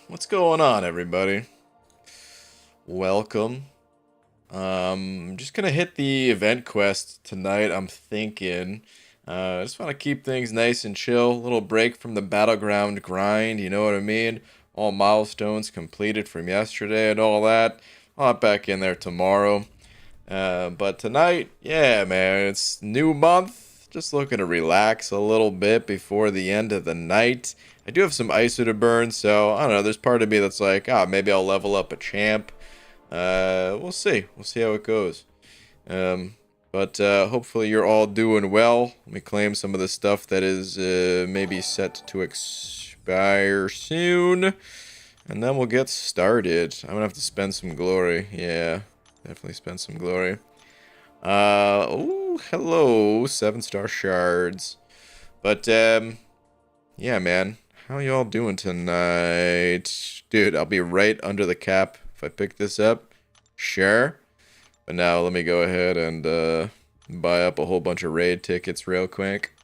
What's going on, everybody? Welcome. Just gonna hit the event quest tonight, I'm thinking. I just want to keep things nice and chill. A little break from the battleground grind, you know what I mean? All milestones completed from yesterday and all that. I'll hop back in there tomorrow. But tonight, yeah, man, it's new month. Just looking to relax a little bit before the end of the night. I do have some ISO to burn, so I don't know. There's part of me that's like, maybe I'll level up a champ. We'll see. We'll see how it goes. But hopefully you're all doing well. Let me claim some of the stuff that is maybe set to expire soon. And then we'll get started. I'm gonna have to spend some glory. Yeah, definitely spend some glory. Oh, hello, 7-star shards. But, yeah, man. How y'all doing tonight? Dude, I'll be right under the cap if I pick this up. Sure. But now let me go ahead and buy up a whole bunch of raid tickets real quick.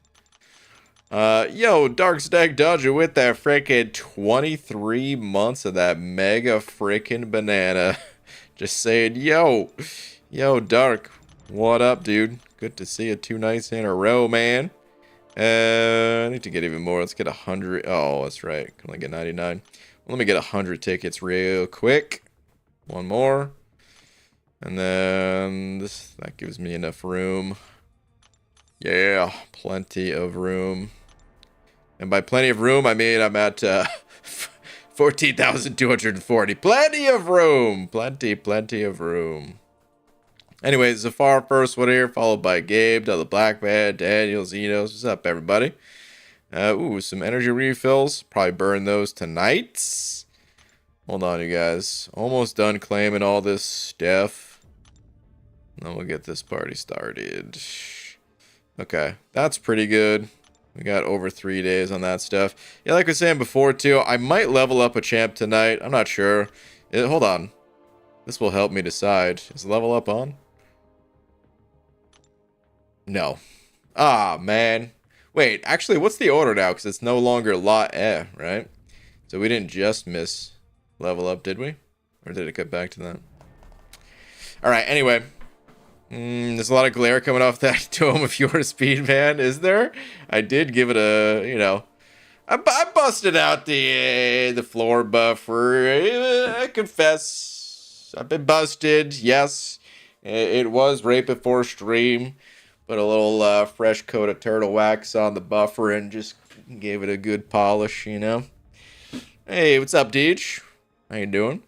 Yo, Dark Stag Dodger with that freaking 23 months of that mega freaking banana. Just saying, yo, Dark, what up, dude? Good to see you 2 nights in a row, man. I need to get even more. Let's get 100. Oh, that's right. Can only get 99. Let me get 100 tickets real quick. One more. And then that gives me enough room. Yeah, plenty of room. And by plenty of room, I mean I'm at 14,240. Plenty of room. Plenty of room. Anyways, Zafar first one here, followed by Gabe, the Black Man, Daniel, Zenos. What's up, everybody? Ooh, some energy refills. Probably burn those tonight. Hold on, you guys. Almost done claiming all this stuff. And then we'll get this party started. Okay, that's pretty good. We got over 3 days on that stuff. Yeah, like I was saying before, too, I might level up a champ tonight. I'm not sure. Hold on. This will help me decide. Is level up on? No. Ah, man. Wait, actually, what's the order now? Because it's no longer lot E, right? So we didn't just miss level up, did we? Or did it get back to that? Alright, anyway. There's a lot of glare coming off that dome of your speed, man. Is there? I did give it a, you know... I busted out the floor buffer. I confess. I've been busted, yes. It was right before stream. Put a little fresh coat of turtle wax on the buffer and just gave it a good polish, you know. Hey, what's up, Deej? How you doing?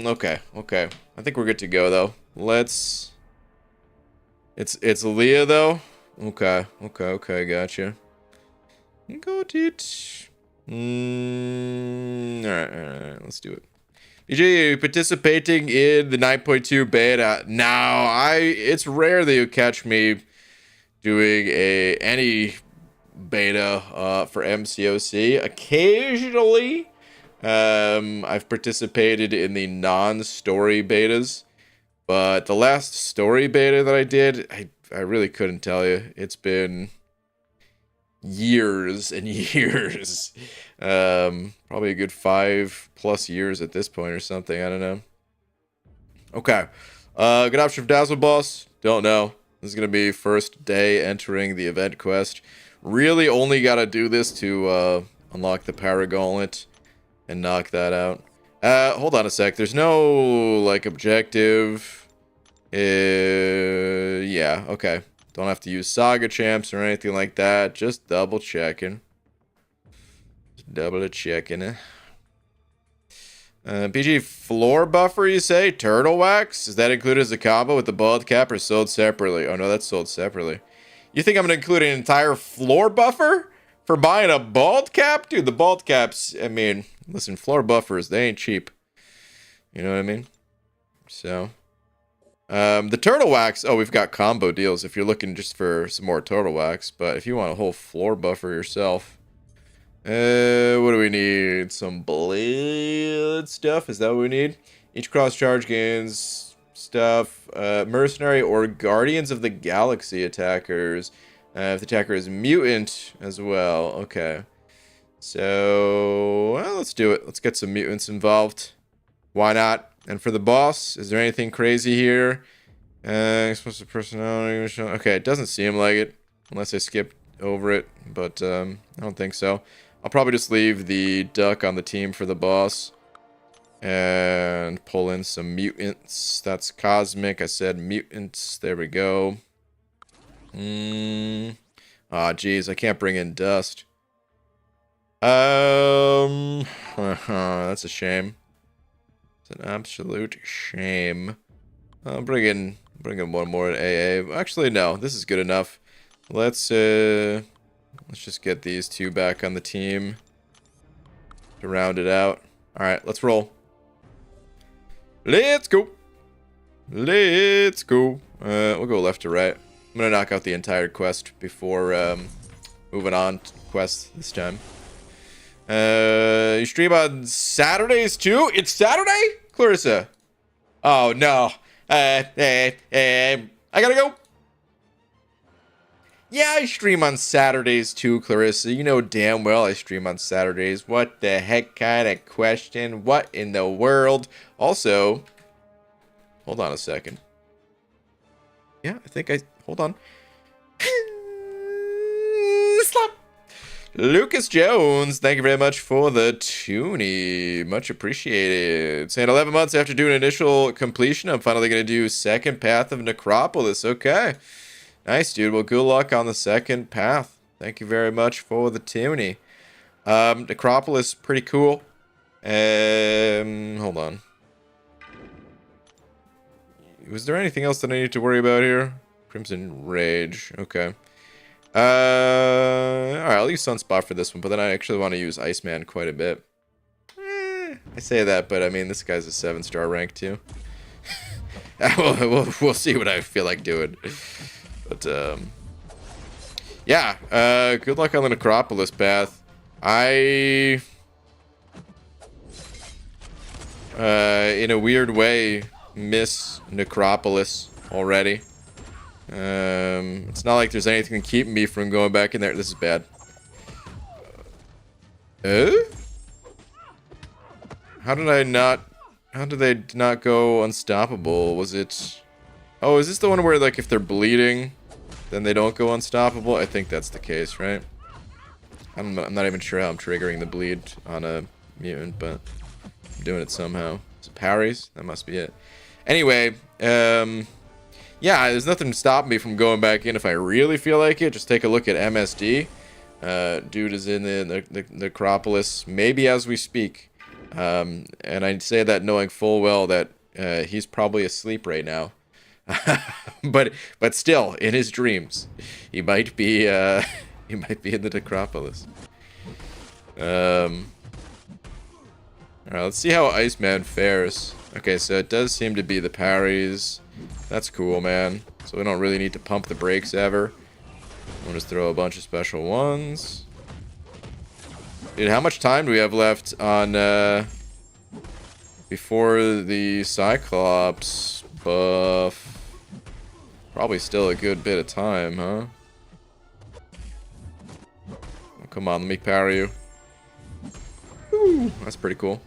Okay. I think we're good to go, though. Let's... It's Leah, though? Okay, gotcha. Got it. Alright, let's do it. BJ, are you participating in the 9.2 beta? Now, it's rare that you catch me doing any beta for MCOC. Occasionally, I've participated in the non-story betas, but the last story beta that I did, I really couldn't tell you. It's been years and years. Probably a good 5+ years at this point or something. I don't know. Okay. Good option for Dazzle Boss? Don't know. This is going to be first day entering the event quest. Really only got to do this to unlock the Power Gauntlet and knock that out. Hold on a sec. There's no, like, objective. Yeah, okay. Don't have to use Saga Champs or anything like that. Just double checking. PG floor buffer, you say? Turtle wax? Is that included as a combo with the bald cap or sold separately? Oh, no, that's sold separately. You think I'm going to include an entire floor buffer for buying a bald cap? Dude, the bald caps, I mean, listen, floor buffers, they ain't cheap. You know what I mean? So... the turtle wax, we've got combo deals if you're looking just for some more turtle wax, but if you want a whole floor buffer yourself, what do we need? Some blade stuff, is that what we need? Each cross charge gains stuff, mercenary or Guardians of the Galaxy attackers, if the attacker is mutant as well, okay. So, well, let's do it. Let's get some mutants involved. Why not? And for the boss, is there anything crazy here? Explosive personality. Okay, it doesn't seem like it. Unless I skipped over it. But, I don't think so. I'll probably just leave the duck on the team for the boss. And pull in some mutants. That's cosmic. I said mutants. There we go. Aw, geez. I can't bring in dust. That's a shame. It's an absolute shame. I'll bring in one more at AA. Actually, no. This is good enough. Let's just get these two back on the team to round it out. All right, let's roll. Let's go. Let's go. We'll go left to right. I'm gonna knock out the entire quest before moving on to quests this time. You stream on Saturdays too? It's Saturday, Clarissa. Oh no. I gotta go. Yeah, I stream on Saturdays too, Clarissa. You know damn well I stream on Saturdays. What the heck kind of question? What in the world? Also, hold on a second. Yeah, I think hold on. Slap. Lucas Jones, thank you very much for the toonie. Much appreciated. Saying 11 months after doing initial completion, I'm finally going to do second path of Necropolis. Okay. Nice, dude. Well, good luck on the second path. Thank you very much for the toonie. Necropolis, pretty cool. Hold on. Was there anything else that I need to worry about here? Crimson Rage. Okay. Alright, I'll use Sunspot for this one, but then I actually want to use Iceman quite a bit. I say that, but I mean, this guy's a 7-star rank too. We'll see what I feel like doing. But, yeah, good luck on the Necropolis path. In a weird way, miss Necropolis already. It's not like there's anything keeping me from going back in there. This is bad. How did they not go unstoppable? Was it... Oh, is this the one where, like, if they're bleeding, then they don't go unstoppable? I think that's the case, right? I'm not even sure how I'm triggering the bleed on a mutant, but I'm doing it somehow. Is it parries? That must be it. Anyway, yeah, there's nothing stopping me from going back in if I really feel like it. Just take a look at MSD. Dude is in the Necropolis, maybe as we speak. And I say that knowing full well that he's probably asleep right now. but still, in his dreams, he might be in the Necropolis. Alright, let's see how Iceman fares. Okay, so it does seem to be the parries. That's cool, man. So we don't really need to pump the brakes ever. We'll just throw a bunch of special ones. Dude, how much time do we have left on, before the Cyclops buff? Probably still a good bit of time, huh? Oh, come on, let me parry you. Ooh, that's pretty cool.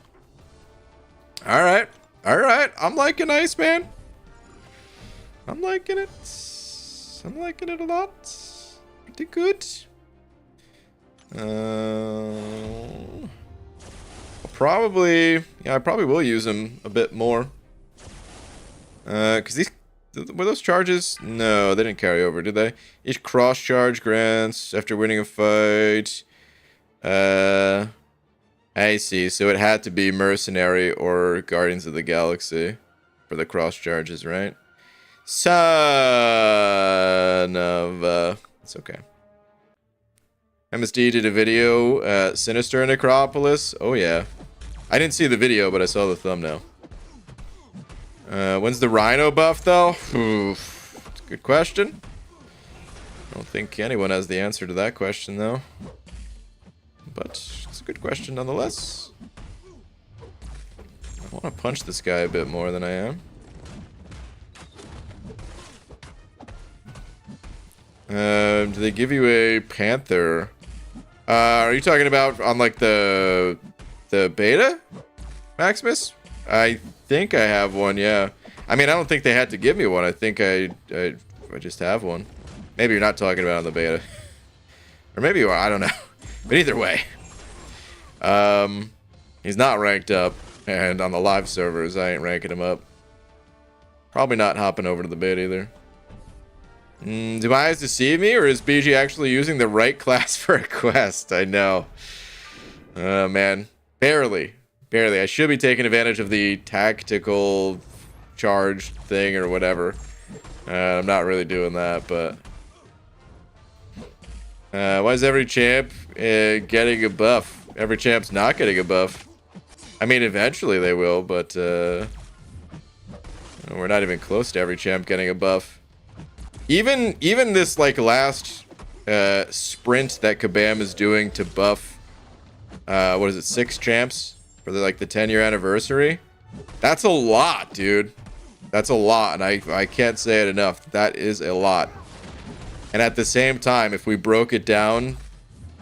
Alright. Alright, I'm liking Iceman. I'm liking it. I'm liking it a lot. Pretty good. I'll probably... Yeah, I probably will use him a bit more. Because these... Were those charges? No, they didn't carry over, did they? Each cross charge grants after winning a fight. I see. So it had to be Mercenary or Guardians of the Galaxy for the cross charges, right? Son of... It's okay. MSD did a video, Sinister Necropolis. Oh, yeah. I didn't see the video, but I saw the thumbnail. When's the Rhino buff, though? Oof. It's a good question. I don't think anyone has the answer to that question, though. But it's a good question, nonetheless. I want to punch this guy a bit more than I am. Do they give you a Panther Are you talking about on like the beta, Maximus? I think I have one. Yeah. I mean, I don't think they had to give me one. I think I just have one. Maybe you're not talking about on the beta, or maybe you are. I don't know. But either way, he's not ranked up, and on the live servers, I ain't ranking him up. Probably not hopping over to the beta either. Do my eyes deceive me, or is BG actually using the right class for a quest? I know. Oh, man. Barely. I should be taking advantage of the tactical charge thing or whatever. I'm not really doing that, but... why is every champ getting a buff? Every champ's not getting a buff. I mean, eventually they will, but... we're not even close to every champ getting a buff. Even this like last sprint that Kabam is doing to buff what is it, 6 champs for the 10-year anniversary. That's a lot, dude. That's a lot, and I can't say it enough. That is a lot. And at the same time, if we broke it down,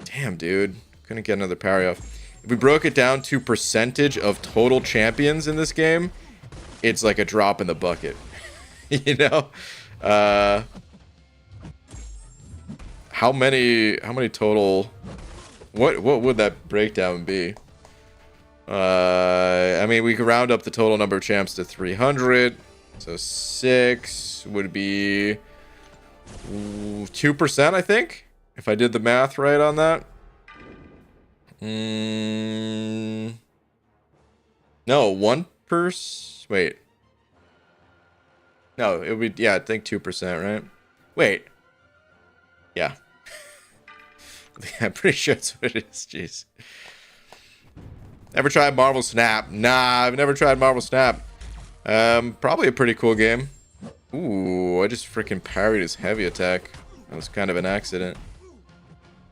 damn, dude, couldn't get another parry off. If we broke it down to percentage of total champions in this game, it's like a drop in the bucket. You know? How many total, what would that breakdown be? I mean, we could round up the total number of champs to 300, so 6 would be 2%, I think, if I did the math right on that. No, 1%. Wait. No, it would be, yeah, I think 2%, right? Wait. Yeah. I'm pretty sure that's what it is. Jeez. Never tried Marvel Snap? Nah, I've never tried Marvel Snap. Probably a pretty cool game. Ooh, I just freaking parried his heavy attack. That was kind of an accident.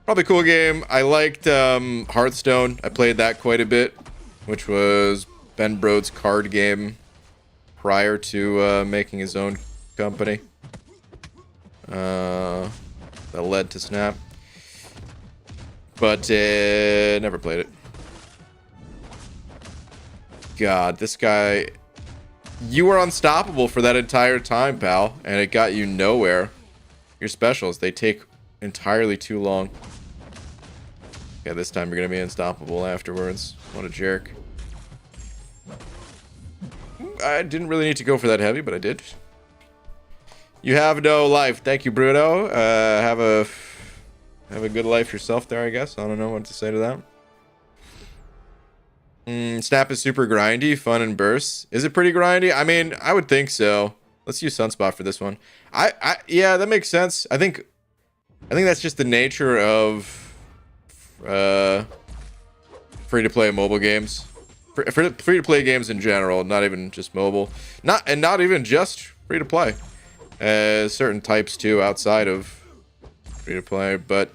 Probably a cool game. I liked Hearthstone. I played that quite a bit, which was Ben Brode's card game prior to making his own company. That led to Snap. But never played it. God, this guy... You were unstoppable for that entire time, pal, and it got you nowhere. Your specials, they take entirely too long. Yeah, this time you're gonna be unstoppable afterwards. What a jerk. I didn't really need to go for that heavy, but I did. You have no life. Thank you, Bruno. Have a good life yourself there, I guess. I don't know what to say to that. Snap is super grindy, fun and bursts. Is it pretty grindy? I mean, I would think so. Let's use Sunspot for this one. Yeah, that makes sense. I think that's just the nature of free-to-play mobile games. Free-to-play games in general, not even just mobile. Not even just free-to-play. Certain types too outside of free-to-play, but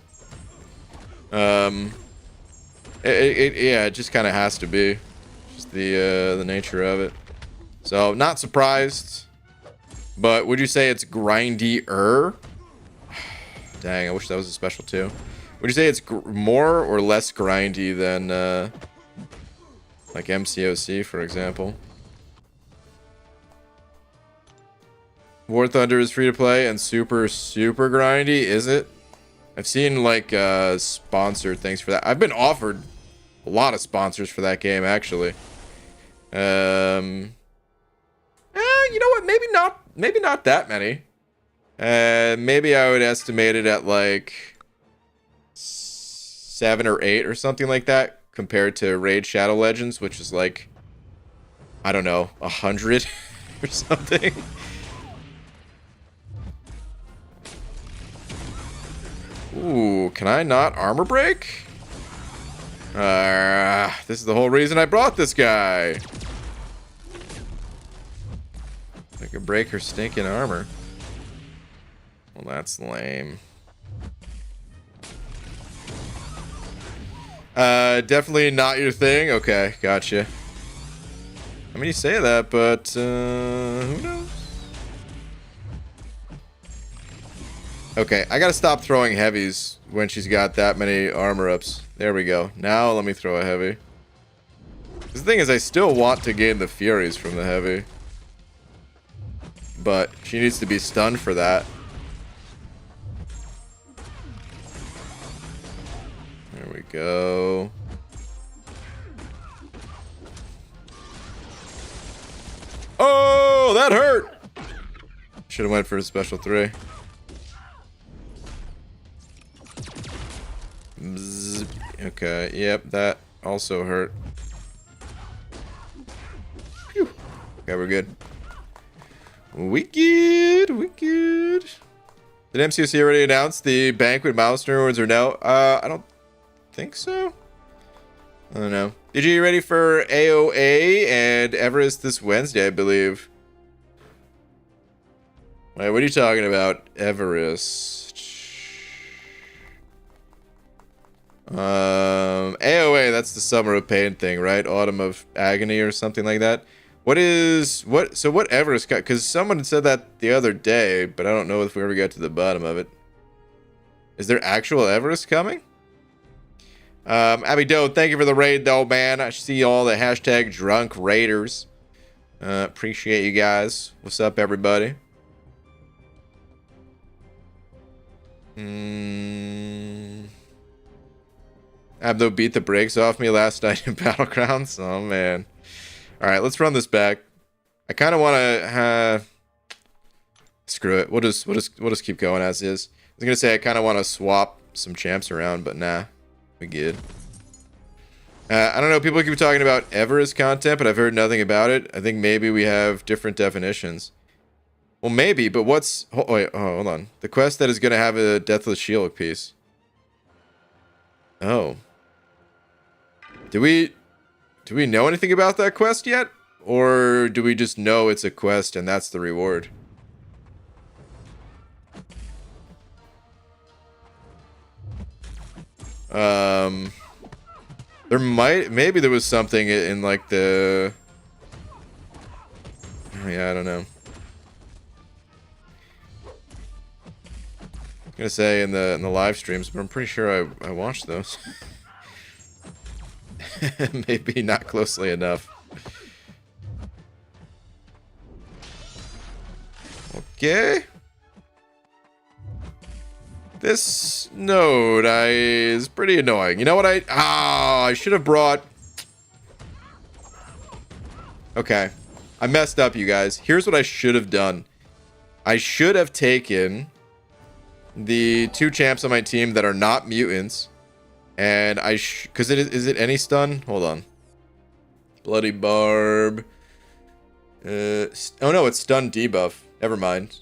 it just kind of has to be just the nature of it. So not surprised, but would you say it's grindier? Dang, I wish that was a special too. Would you say it's more or less grindy than like MCOC, for example? War Thunder is free to play and super grindy, is it? I've seen like sponsored things for that. I've been offered a lot of sponsors for that game, actually. You know what? Maybe not that many. Maybe I would estimate it at like 7 or 8 or something like that, compared to Raid Shadow Legends, which is like, I don't know, 100 or something. Ooh, can I not armor break? This is the whole reason I brought this guy. I could break her stinking armor. Well, that's lame. Definitely not your thing. Okay, gotcha. I mean, you say that, but who knows? Okay, I gotta stop throwing heavies when she's got that many armor ups. There we go. Now let me throw a heavy. The thing is, I still want to gain the Furies from the heavy. But she needs to be stunned for that. There we go. Oh, that hurt! Should have went for a special 3. Bzz. Okay, yep, that also hurt. Phew. Okay, we're good. Wicked. Did MCC already announce the banquet milestone awards or no? I don't think so. I don't know. Did you get ready for AOA and Everest this Wednesday, I believe? Wait, what are you talking about? Everest. AOA, that's the Summer of Pain thing, right? Autumn of Agony or something like that. So what Everest got? Because someone said that the other day, but I don't know if we ever got to the bottom of it. Is there actual Everest coming? Abby Doe, thank you for the raid though, man. I see all the hashtag drunk raiders. Appreciate you guys. What's up, everybody? Abdo beat the brakes off me last night in Battlegrounds. Oh man. All right, let's run this back. I kind of want to. Screw it. We'll just keep going as is. I was gonna say I kind of want to swap some champs around, but nah, we good. I don't know. People keep talking about Everest content, but I've heard nothing about it. I think maybe we have different definitions. Well, maybe, but what's... Oh, wait, hold on. The quest that is going to have a Deathless Shield piece. Oh. Do we know anything about that quest yet? Or do we just know it's a quest and that's the reward? Maybe there was something in like the... Yeah, I don't know. I'm gonna say in the live streams, but I'm pretty sure I watched those. Maybe not closely enough. Okay. This node is pretty annoying. You know what I should have brought... Okay. I messed up, you guys. Here's what I should have done. I should have taken the 2 champs on my team that are not mutants. And because is it any stun? Hold on. Bloody Barb. Oh no, it's stun debuff. Never mind.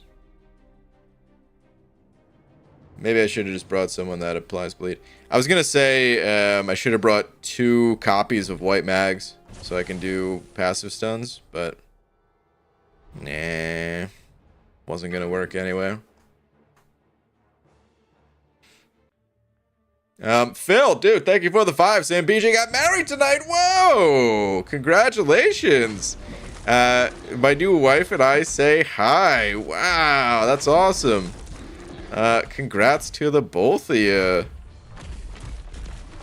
Maybe I should have just brought someone that applies bleed. I was gonna say I should have brought 2 copies of white mags so I can do passive stuns, but nah, wasn't gonna work anyway. Phil, dude, thank you for the 5. Saying BJ got married tonight. Whoa! Congratulations. My new wife and I say hi. Wow, that's awesome. Congrats to the both of you.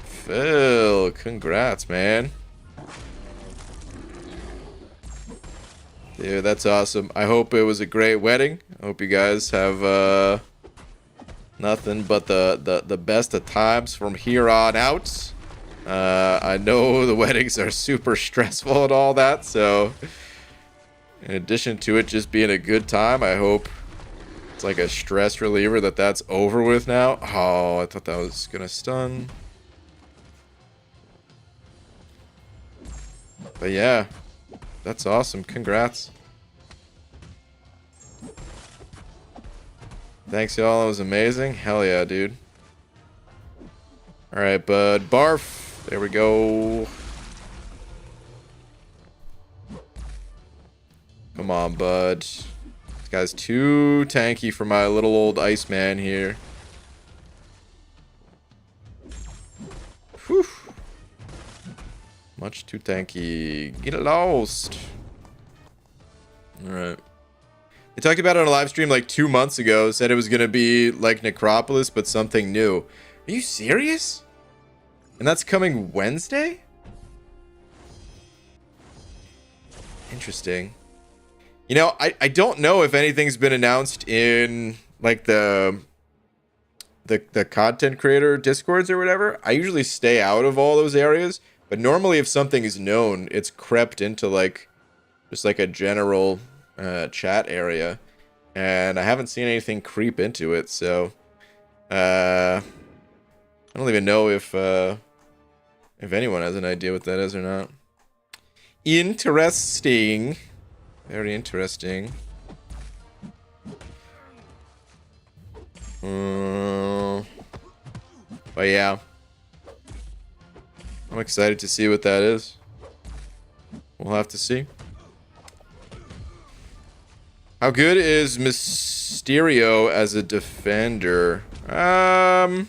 Phil, congrats, man. Dude, that's awesome. I hope it was a great wedding. I hope you guys have, nothing but the best of times from here on out. I know the weddings are super stressful and all that, so in addition to it just being a good time, I hope it's like a stress reliever that's over with now. Oh, I thought that was gonna stun. But yeah, that's awesome. Congrats. Thanks, y'all. That was amazing. Hell yeah, dude. Alright, bud. Barf. There we go. Come on, bud. This guy's too tanky for my little old Iceman here. Whew. Much too tanky. Get lost. Alright. I talked about it on a live stream like 2 months ago. Said it was going to be like Necropolis, but something new. Are you serious? And that's coming Wednesday? Interesting. You know, I don't know if anything's been announced in like the content creator discords or whatever. I usually stay out of all those areas, but normally if something is known, it's crept into like just like a general chat area, and I haven't seen anything creep into it. So I don't even know if anyone has an idea what that is or not. Interesting. Very interesting. But yeah, I'm excited to see what that is. We'll have to see. How good is Mysterio as a defender? I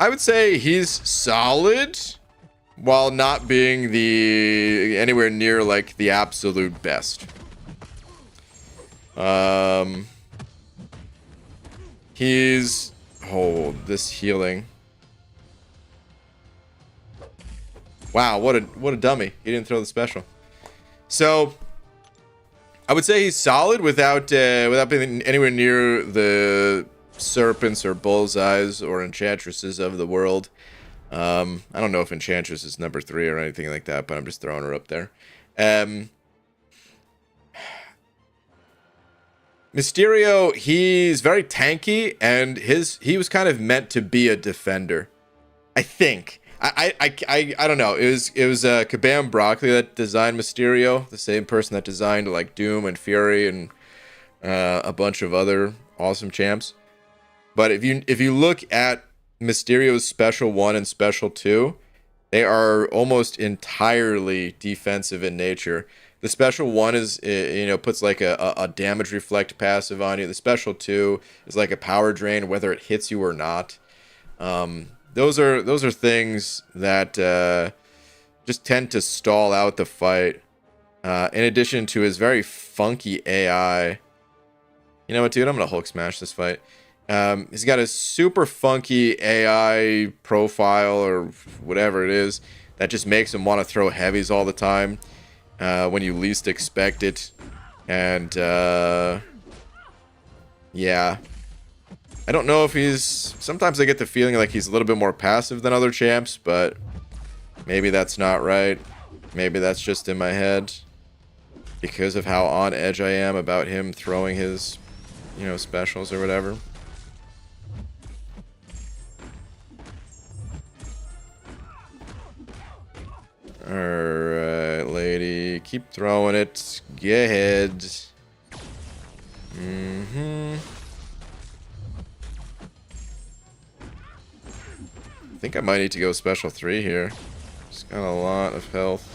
would say he's solid, while not being the anywhere near like the absolute best. He's this healing. Wow, what a dummy. He didn't throw the special. So I would say he's solid without being anywhere near the serpents or bullseyes or enchantresses of the world. I don't know if Enchantress is number 3 or anything like that, but I'm just throwing her up there. Mysterio, he's very tanky, and he was kind of meant to be a defender, I think. I don't know. It was Kabam Broccoli that designed Mysterio, the same person that designed like Doom and Fury and a bunch of other awesome champs. But if you look at Mysterio's Special 1 and Special 2, they are almost entirely defensive in nature. The Special 1 is, puts like a damage reflect passive on you. The Special 2 is like a power drain, whether it hits you or not. Those are things that just tend to stall out the fight. In addition to his very funky AI. You know what, dude? I'm gonna Hulk smash this fight. He's got a super funky AI profile or whatever it is that just makes him want to throw heavies all the time when you least expect it. And yeah, I don't know if he's... Sometimes I get the feeling like he's a little bit more passive than other champs, but maybe that's not right. Maybe that's just in my head because of how on edge I am about him throwing his, specials or whatever. Alright, lady. Keep throwing it. Get ahead. I think I might need to go Special 3 here. Just got a lot of health.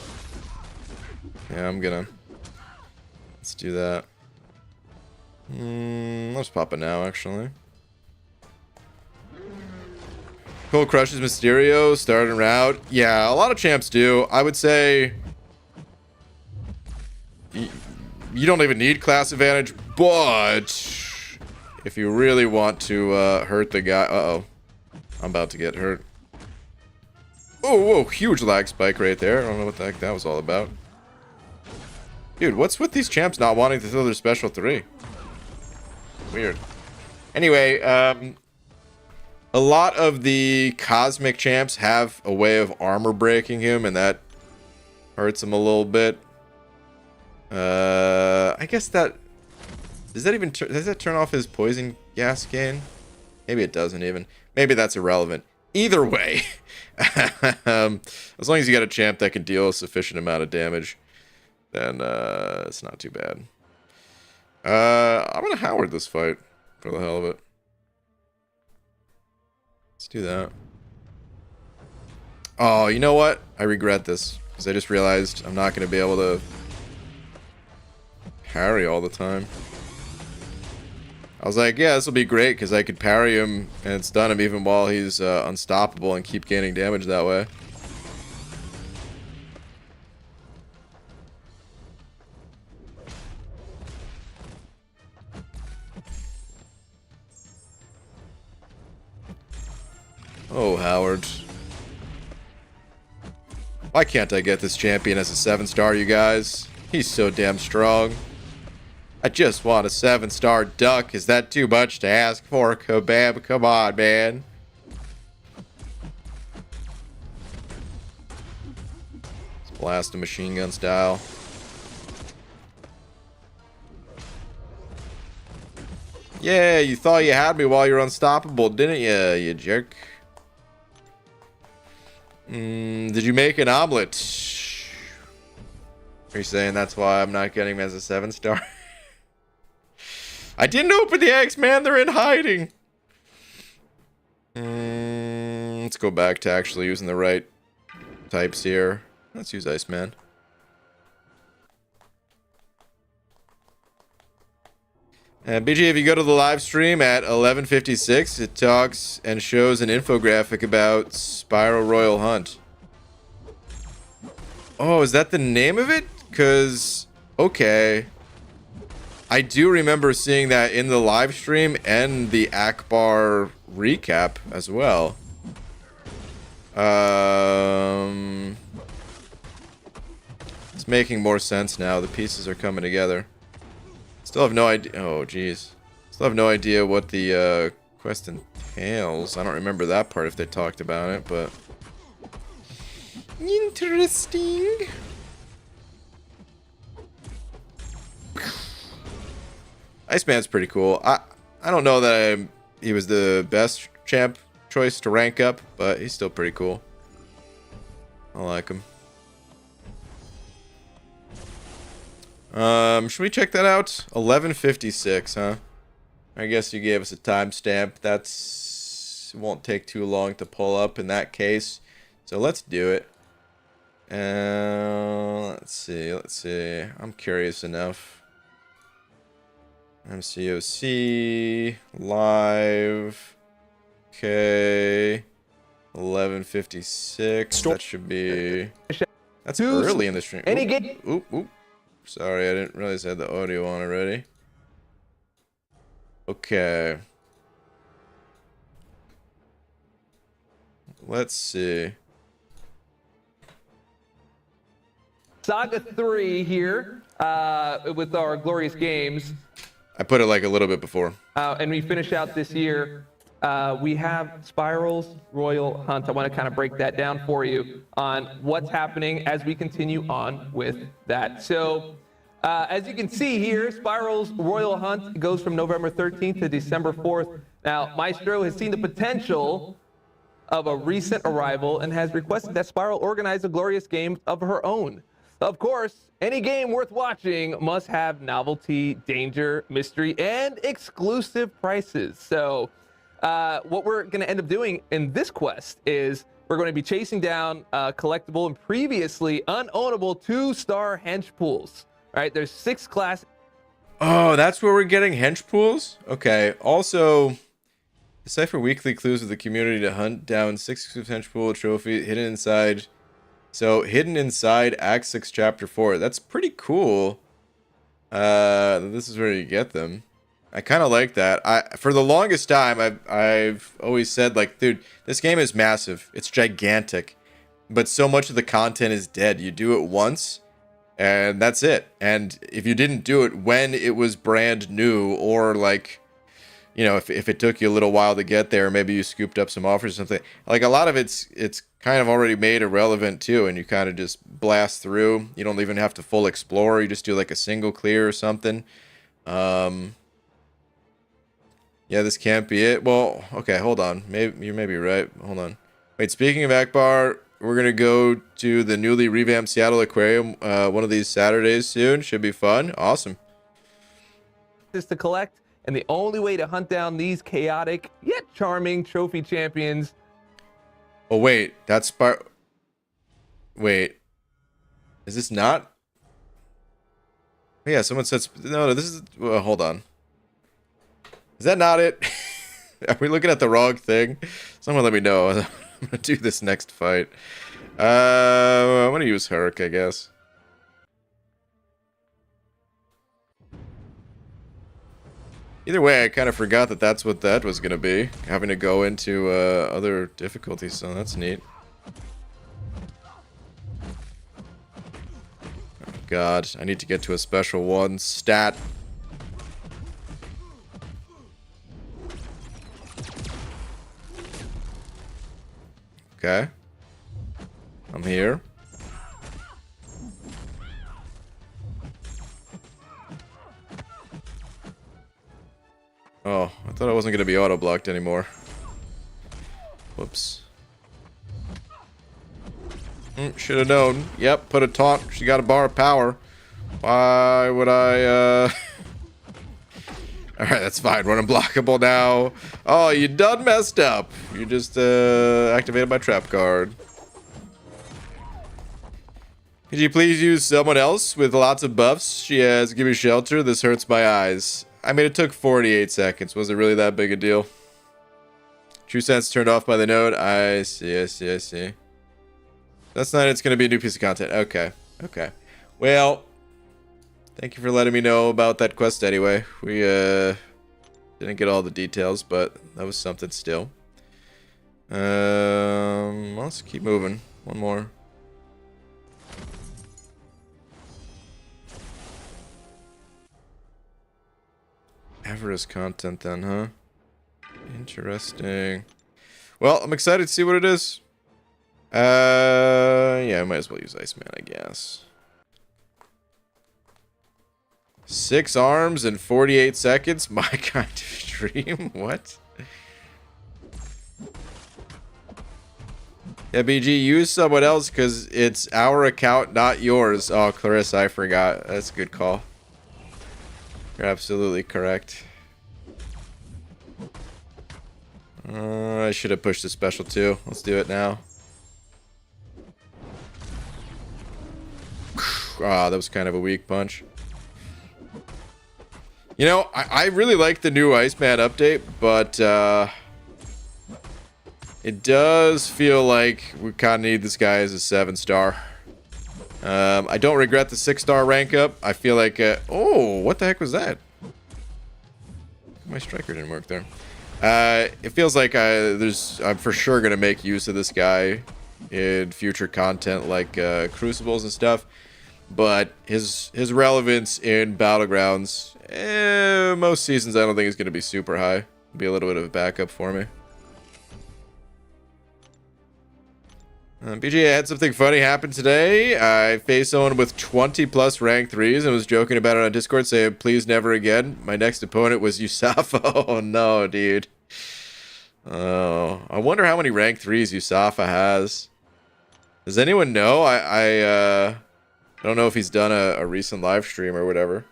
Yeah, I'm gonna... Let's do that. Let's pop it now, actually. Cole crushes Mysterio, starting route. Yeah, a lot of champs do. I would say... You don't even need class advantage, but... If you really want to hurt the guy... Uh-oh. I'm about to get hurt. Oh, whoa, huge lag spike right there. I don't know what the heck that was all about. Dude, what's with these champs not wanting to throw their Special 3? Weird. Anyway, a lot of the cosmic champs have a way of armor breaking him, and that hurts him a little bit. I guess that... Does that turn off his poison gas gain? Maybe it doesn't even. Maybe that's irrelevant. Either way, as long as you got a champ that can deal a sufficient amount of damage, then it's not too bad. I'm gonna Howard this fight for the hell of it. Let's do that. Oh, you know what? I regret this because I just realized I'm not gonna be able to parry all the time. I was like, yeah, this will be great because I could parry him and stun him even while he's unstoppable and keep gaining damage that way. Oh, Howard. Why can't I get this champion as a 7-star, you guys? He's so damn strong. I just want a 7-star duck. Is that too much to ask for, Kebab? Come on, man. Let's blast a machine gun style. Yeah, you thought you had me while you're unstoppable, didn't you, you jerk? Did you make an omelet? Are you saying that's why I'm not getting him as a 7-star? I didn't open the eggs, man. They're in hiding. Let's go back to actually using the right types here. Let's use Iceman. BG, if you go to the live stream at 11:56, it talks and shows an infographic about Spiral Royal Hunt. Oh, is that the name of it? Because, okay. I do remember seeing that in the live stream and the Akbar recap as well. It's making more sense now. The pieces are coming together. Still have no idea. Oh, jeez. Still have no idea what the quest entails. I don't remember that part if they talked about it, but interesting. Iceman's pretty cool. I don't know that he was the best champ choice to rank up, but he's still pretty cool. I like him. Should we check that out? 11:56, huh? I guess you gave us a timestamp. That's won't take too long to pull up in that case. So let's do it. Let's see. I'm curious enough. MCOC live. Okay. 11:56. That should be. That's early in the stream. Oop. Sorry, I didn't realize I had the audio on already. Okay. Let's see. Saga 3 here with our glorious games. I put it like a little bit before. And we finish out this year. We have Spiral's Royal Hunt. I want to kind of break that down for you on what's happening as we continue on with that. So, as you can see here, Spiral's Royal Hunt goes from November 13th to December 4th. Now, Maestro has seen the potential of a recent arrival and has requested that Spiral organize a glorious game of her own. Of course, any game worth watching must have novelty, danger, mystery, and exclusive prices. So, what we're going to end up doing in this quest is we're going to be chasing down collectible and previously unownable 2-star hench pools. All right, there's 6 class. Oh, that's where we're getting hench pools? Okay. Also, decipher weekly clues with the community to hunt down 6 exclusive hench pool trophy hidden inside. So, hidden inside Act 6 Chapter 4. That's pretty cool. This is where you get them. I kind of like that. For the longest time, I've always said, like, dude, this game is massive. It's gigantic. But so much of the content is dead. You do it once, and that's it. And if you didn't do it when it was brand new, or, like, you know, if it took you a little while to get there, maybe you scooped up some offers or something. Like, a lot of it's kind of already made irrelevant, too, and you kind of just blast through. You don't even have to full explore. You just do, like, a single clear or something. Yeah, this can't be it. Well, okay, hold on. Maybe you may be right. Hold on. Wait, speaking of Akbar, we're going to go to the newly revamped Seattle Aquarium one of these Saturdays soon. Should be fun. Awesome. Is to collect, and the only way to hunt down these chaotic yet charming trophy champions. Oh, wait. That's Wait. Is this not? Yeah, someone said... No, this is... Well, hold on. Is that not it? Are we looking at the wrong thing? Someone let me know. I'm going to do this next fight. I'm going to use Herc, I guess. Either way, I kind of forgot that that's what that was going to be. Having to go into other difficulties, so that's neat. Oh god, I need to get to a special one. Stat. Okay. I'm here. Oh, I thought I wasn't going to be auto-blocked anymore. Whoops. Should have known. Yep, put a taunt. She got a bar of power. Why would I, Alright, that's fine. We're unblockable now. Oh, you done messed up. You just, activated my trap card. Could you please use someone else with lots of buffs? She has give me shelter. This hurts my eyes. I mean, it took 48 seconds. Was it really that big a deal? True sense turned off by the node. I see, I see, I see. That's not, it's going to be a new piece of content. Okay, okay. Well, thank you for letting me know about that quest anyway. We, didn't get all the details, but that was something still. Let's keep moving. One more. Everest content then, huh? Interesting. Well, I'm excited to see what it is. Yeah, I might as well use Iceman, I guess. 6 arms in 48 seconds? My kind of stream? What? Yeah, BG, use someone else because it's our account, not yours. Oh, Clarissa, I forgot. That's a good call. You're absolutely correct. I should have pushed the special too. Let's do it now. Ah, that was kind of a weak punch. You know, I really like the new Iceman update, but it does feel like we kind of need this guy as a 7-star. I don't regret the 6-star rank up. I feel like, oh, what the heck was that? My striker didn't work there. It feels like I'm for sure gonna make use of this guy in future content like Crucibles and stuff. But his relevance in Battlegrounds, most seasons I don't think is gonna be super high. Be a little bit of a backup for me. BG, I had something funny happen today. I faced someone with 20 plus rank 3s and was joking about it on Discord saying, please never again. My next opponent was Yusafa. Oh no, dude. Oh, I wonder how many rank 3s Yusafa has. Does anyone know? I don't know if he's done a recent live stream or whatever.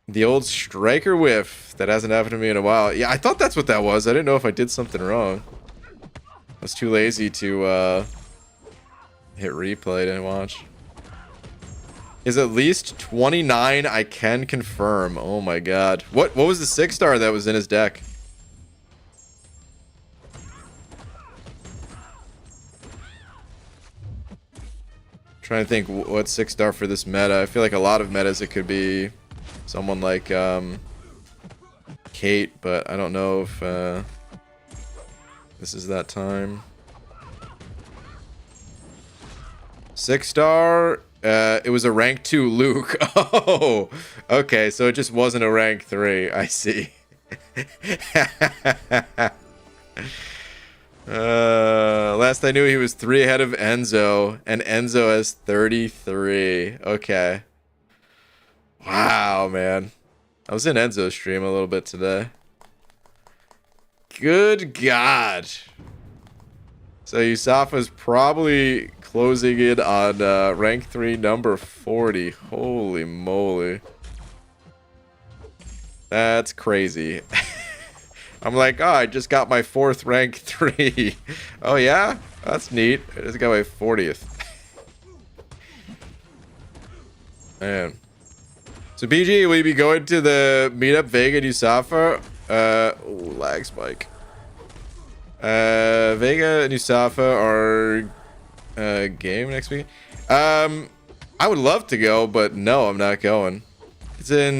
The old striker whiff. That hasn't happened to me in a while. Yeah, I thought that's what that was. I didn't know if I did something wrong. I was too lazy to hit replay and watch. Is at least 29, I can confirm. Oh my god. What was the 6-star that was in his deck? Trying to think what 6-star for this meta. I feel like a lot of metas it could be someone like Kate, but I don't know if this is that time. 6-star, it was a rank 2 Luke. Oh, okay, so it just wasn't a rank 3. I see. Last I knew he was 3 ahead of Enzo, and Enzo has 33. Okay. Wow, man. I was in Enzo's stream a little bit today. Good God. So Yusafa's probably closing in on rank 3 number 40. Holy moly. That's crazy. I'm like, oh, I just got my 4th rank 3. Oh yeah? That's neat. I just got my 40th. Man. So BG, will you be going to the meetup Vega and Yusafa? Ooh, lag spike. Vega and Yusafa are game next week. I would love to go, but no, I'm not going. It's in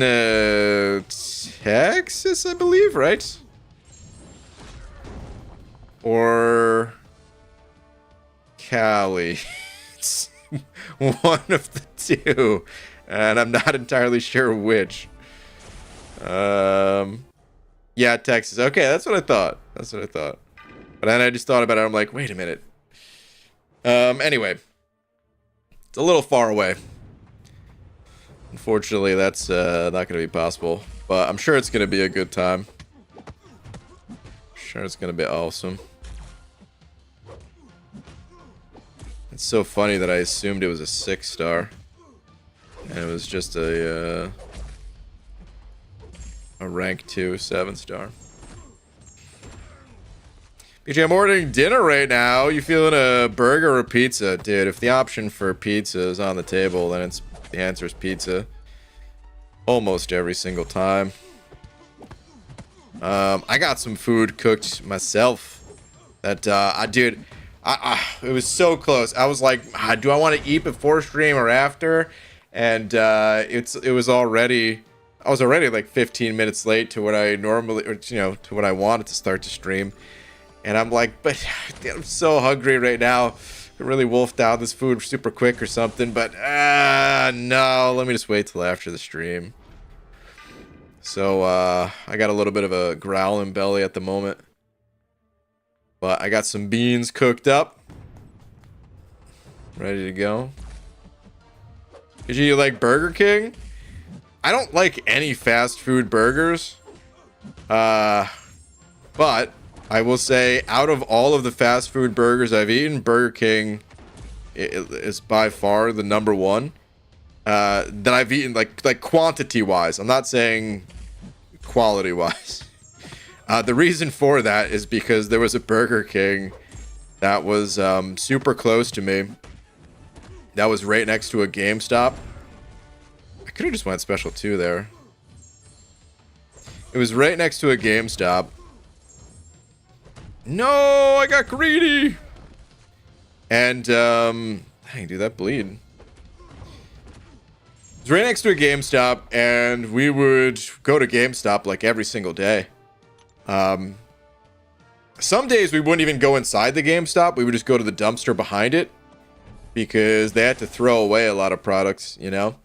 Texas, I believe, right? Or Cali. It's one of the two, and I'm not entirely sure which. Yeah, Texas. Okay, that's what I thought. That's what I thought. But then I just thought about it. I'm like, wait a minute. Anyway, it's a little far away. Unfortunately, that's not going to be possible. But I'm sure it's going to be a good time. Sure, it's going to be awesome. It's so funny that I assumed it was a 6-star. And it was just a rank 2 7-star. BJ, I'm ordering dinner right now. You feeling a burger or pizza? Dude, if the option for pizza is on the table, then the answer is pizza. Almost every single time. I got some food cooked myself. That, dude, it was so close. I was like, do I want to eat before stream or after? And it was already... I was already like 15 minutes late to what I normally, or, to what I wanted to start to stream. And I'm like, but I'm so hungry right now. I really wolfed down this food super quick or something. But no, let me just wait till after the stream. So I got a little bit of a growling belly at the moment. But I got some beans cooked up. Ready to go. Did you like Burger King? I don't like any fast food burgers. But I will say, out of all of the fast food burgers I've eaten, Burger King is by far the number one that I've eaten, like quantity wise. I'm not saying quality wise. The reason for that is because there was a Burger King that was super close to me. That was right next to a GameStop. I could have just went special 2 there. It was right next to a GameStop. No, I got greedy. And dang, dude, that bleed. It was right next to a GameStop, and we would go to GameStop like every single day. Some days we wouldn't even go inside the GameStop. We would just go to the dumpster behind it because they had to throw away a lot of products, you know.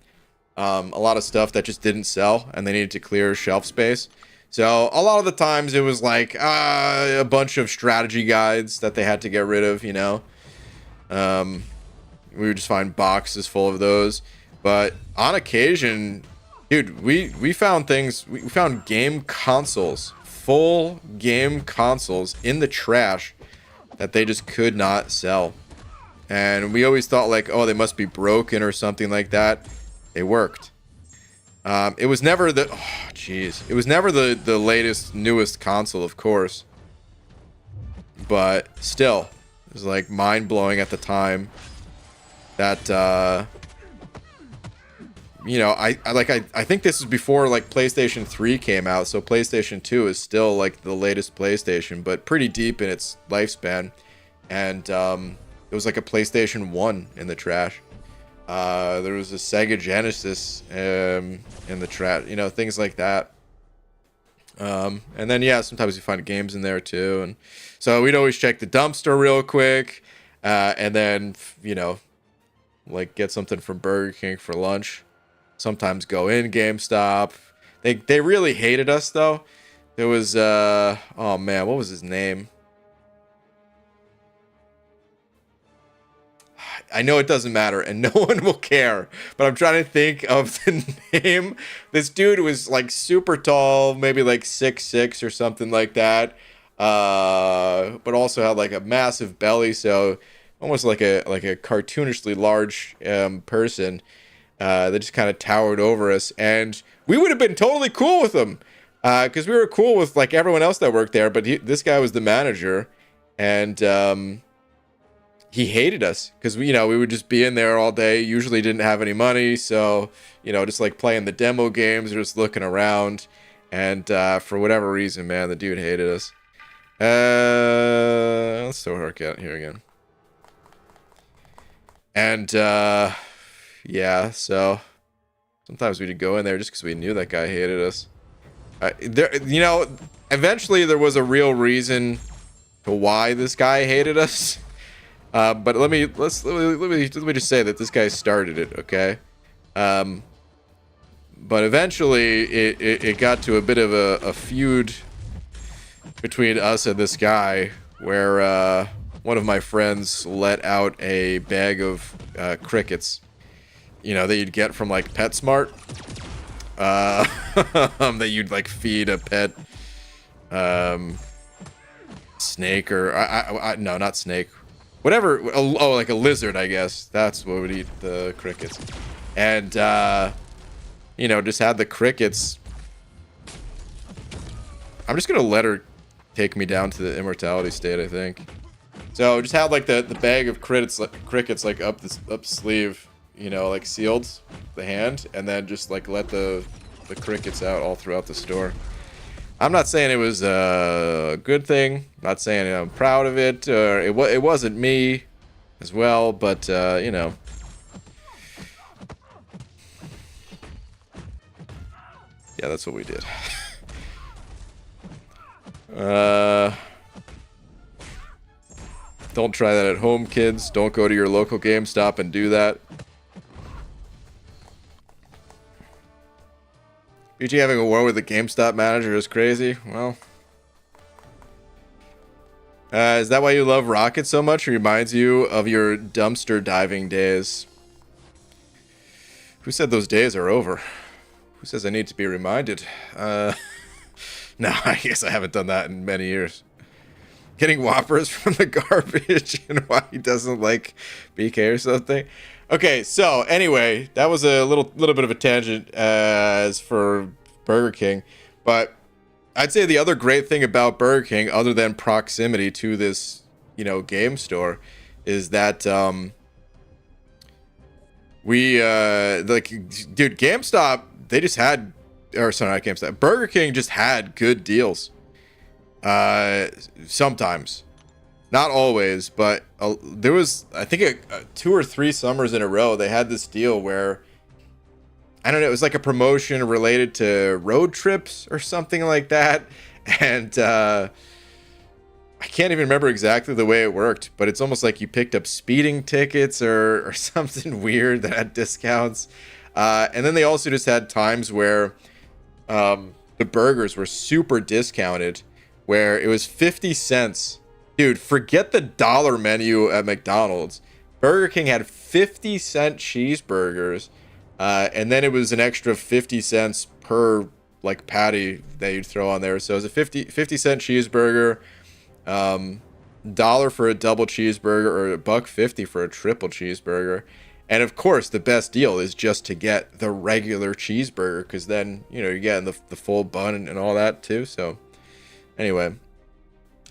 A lot of stuff that just didn't sell, and they needed to clear shelf space. So a lot of the times it was like a bunch of strategy guides that they had to get rid of, you know. We would just find boxes full of those. But on occasion, dude, we found things. We found game consoles, full game consoles in the trash that they just could not sell. And we always thought like, oh, they must be broken or something like that. They worked. It was never the... Oh, jeez. It was never the latest, newest console, of course. But still, it was like mind-blowing at the time that... you know, I think this is before like PlayStation 3 came out, so PlayStation 2 is still like the latest PlayStation, but pretty deep in its lifespan. And it was like a PlayStation 1 in the trash. There was a Sega Genesis in the trash, you know, things like that. And then yeah, sometimes you find games in there too, and so we'd always check the dumpster real quick, and then you know, like get something from Burger King for lunch. Sometimes go in GameStop. They really hated us though. There was oh man, what was his name? I know it doesn't matter and no one will care, but I'm trying to think of the name. This dude was like super tall, maybe like 6'6" or something like that. But also had like a massive belly, so almost like a cartoonishly large person that just kind of towered over us. And we would have been totally cool with him because we were cool with like everyone else that worked there, but this guy was the manager, and he hated us because we would just be in there all day. Usually didn't have any money, so just like playing the demo games or just looking around. And for whatever reason, man, the dude hated us. Let's throw Herc out here again. And Yeah, so sometimes we'd go in there just because we knew that guy hated us. Eventually there was a real reason to why this guy hated us. But let me just say that this guy started it, okay? But eventually it got to a bit of a feud between us and this guy, where one of my friends let out a bag of crickets, that you'd get from like PetSmart, that you'd like feed a pet snake, or no, not snake, whatever. Oh, like a lizard, I guess. That's what would eat the crickets. And just had the crickets. I'm just gonna let her take me down to the immortality state, I think. So just had like the bag of crickets like up sleeve, like sealed the hand, and then just like let the crickets out all throughout the store. I'm not saying it was a good thing. I'm not saying I'm proud of it. It wasn't me as well, but Yeah, that's what we did. Don't try that at home, kids. Don't go to your local GameStop and do that. BG having a war with the GameStop manager is crazy. Well, is that why you love Rocket so much? It reminds you of your dumpster diving days. Who said those days are over? Who says I need to be reminded? No, I guess I haven't done that in many years. Getting Whoppers from the garbage and why he doesn't like BK or something. Okay, so anyway, that was a little bit of a tangent as for Burger King, but I'd say the other great thing about Burger King, other than proximity to this, game store, is that dude, GameStop, they just had, or sorry, not GameStop, Burger King just had good deals. Sometimes, not always, but there was, I think, 2 or 3 summers in a row they had this deal where, I don't know, it was like a promotion related to road trips or something like that, and I can't even remember exactly the way it worked, but it's almost like you picked up speeding tickets or something weird that had discounts. And then they also just had times where the burgers were super discounted, where it was 50 cents. Dude, forget the dollar menu at McDonald's. Burger King had 50-cent cheeseburgers, and then it was an extra 50 cents per like patty that you'd throw on there. So it was a 50-cent cheeseburger, $1 for a double cheeseburger, or $1.50 for a triple cheeseburger. And of course, the best deal is just to get the regular cheeseburger, because then you're getting the full bun and all that too. So anyway,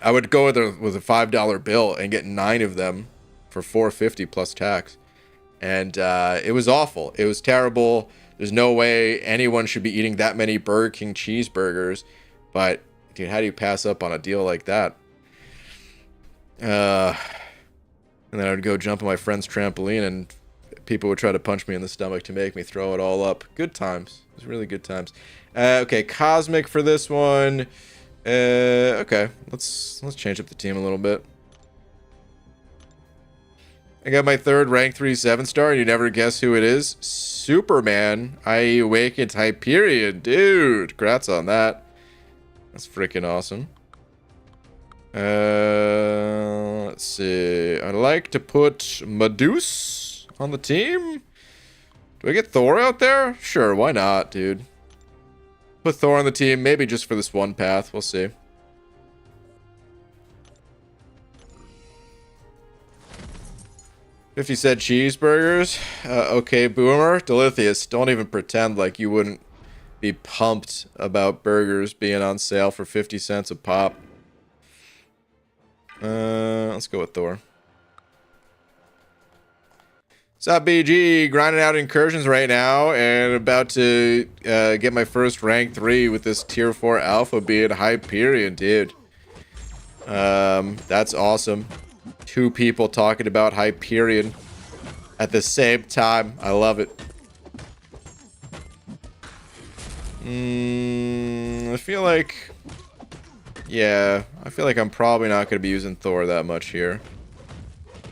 I would go with a $5 bill and get 9 of them for $4.50 plus tax, and it was awful. It was terrible. There's no way anyone should be eating that many Burger King cheeseburgers, but dude, how do you pass up on a deal like that? And then I would go jump on my friend's trampoline, and people would try to punch me in the stomach to make me throw it all up. Good times. It was really good times. Okay, Cosmic for this one. Okay, let's change up the team a little bit. I got my 3rd rank 3 7-star, and you never guess who it is. Superman, i.e. Awakened Hyperion. Dude, congrats on that. That's freaking awesome. Let's see. I'd like to put Medusa on the team. Do I get Thor out there? Sure, why not, dude? Put Thor on the team, maybe just for this one path. We'll see. 50-cent cheeseburgers. Okay, Boomer. Delithius, don't even pretend like you wouldn't be pumped about burgers being on sale for 50 cents a pop. Let's go with Thor. What's up, BG? Grinding out incursions right now, and about to get my first rank 3 with this tier 4 alpha being Hyperion, dude. That's awesome. 2 people talking about Hyperion at the same time. I love it. I feel like... Yeah, I feel like I'm probably not going to be using Thor that much here.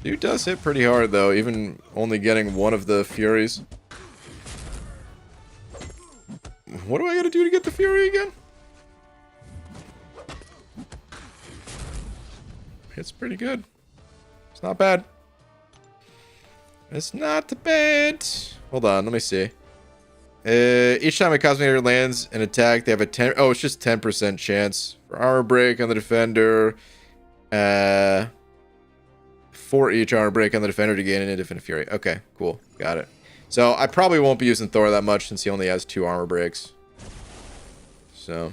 Dude does hit pretty hard, though, even only getting one of the Furies. What do I got to do to get the Fury again? It's pretty good. It's not bad. It's not bad. Hold on, let me see. Each time a Cosminator lands an attack, they have a 10... Oh, it's just 10% chance for armor break on the defender. For each armor break on the defender to gain an Infinite Fury. Okay, cool. Got it. So I probably won't be using Thor that much since he only has 2 armor breaks. So...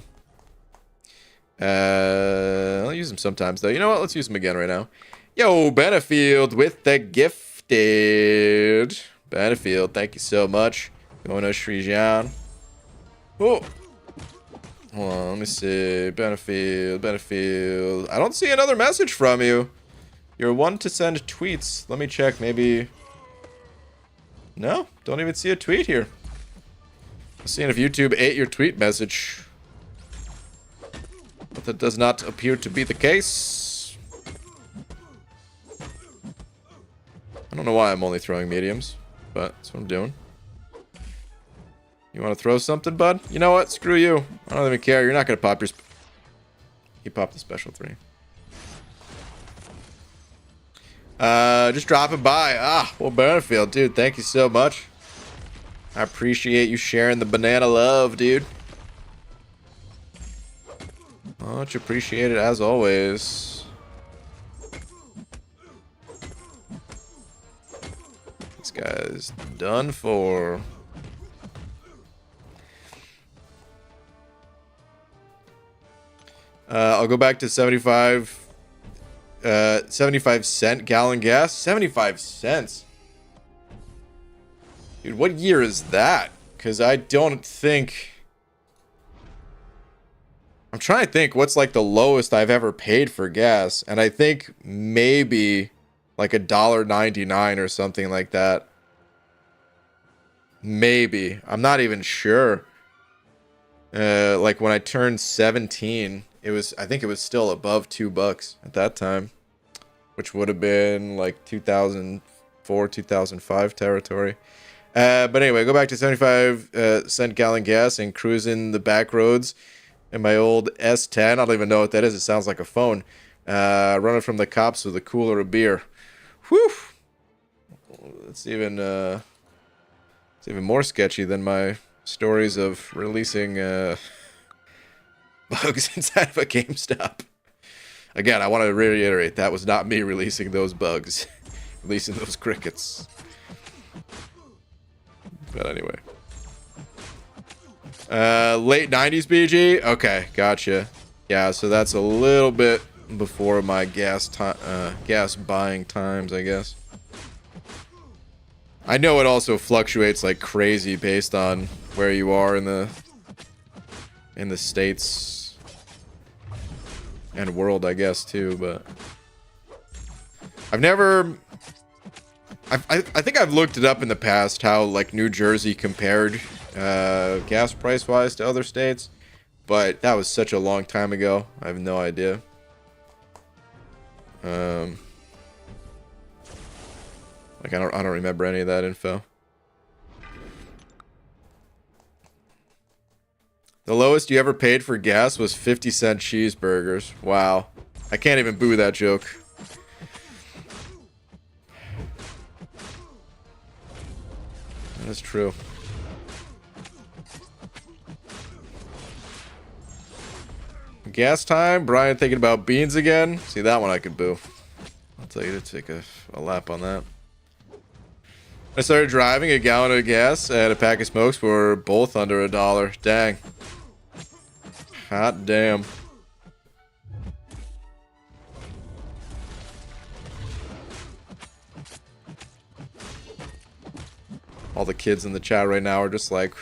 I'll use him sometimes, though. You know what? Let's use him again right now. Yo, Benefield with the gifted. Benefield, thank you so much. Going to Shrijan. Oh. Hold on, let me see. Benefield. I don't see another message from you. You're one to send tweets. Let me check, maybe... No, don't even see a tweet here. I'm seeing if YouTube ate your tweet message. But that does not appear to be the case. I don't know why I'm only throwing mediums, but that's what I'm doing. You want to throw something, bud? You know what? Screw you. I don't even care. You're not going to pop your... He popped the special 3. Just dropping by. Ah, well, Benefield, dude. Thank you so much. I appreciate you sharing the banana love, dude. Much appreciated as always. This guy's done for. I'll go back to 75 cent gallon gas. 75 cents. Dude, what year is that? Because I don't think... I'm trying to think what's like the lowest I've ever paid for gas. And I think maybe like $1.99 or something like that. Maybe. I'm not even sure. Like when I turned 17, I think it was still above $2 at that time. Which would have been like 2004, 2005 territory. But anyway, go back to 75 cent gallon gas and cruising the back roads in my old S10. I don't even know what that is. It sounds like a phone. Running from the cops with a cooler of beer. Whew. It's even more sketchy than my stories of releasing bugs inside of a GameStop. Again, I want to reiterate, that was not me releasing those bugs. Releasing those crickets. But anyway. Late 90s BG? Okay, gotcha. Yeah, so that's a little bit before my gas buying times, I guess. I know it also fluctuates like crazy based on where you are in the states and world, I guess, too, but I've never... I think I've looked it up in the past how like New Jersey compared gas price wise to other states, but that was such a long time ago. I have no idea. Like I don't remember any of that info. The lowest you ever paid for gas was 50-cent cheeseburgers. Wow. I can't even boo that joke. That's true. Gas time. Brian thinking about beans again. See, that one I could boo. I'll tell you to take a lap on that. I started driving. A gallon of gas and a pack of smokes were both under $1. Dang. Hot damn. All the kids in the chat right now are just like,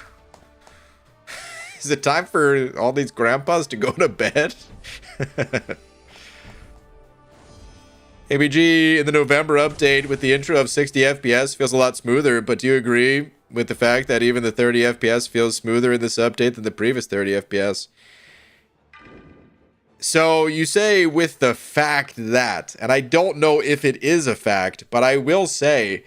is it time for all these grandpas to go to bed? ABG in the November update with the intro of 60 FPS feels a lot smoother, but do you agree with the fact that even the 30 FPS feels smoother in this update than the previous 30 FPS? So you say with the fact that, and I don't know if it is a fact, but I will say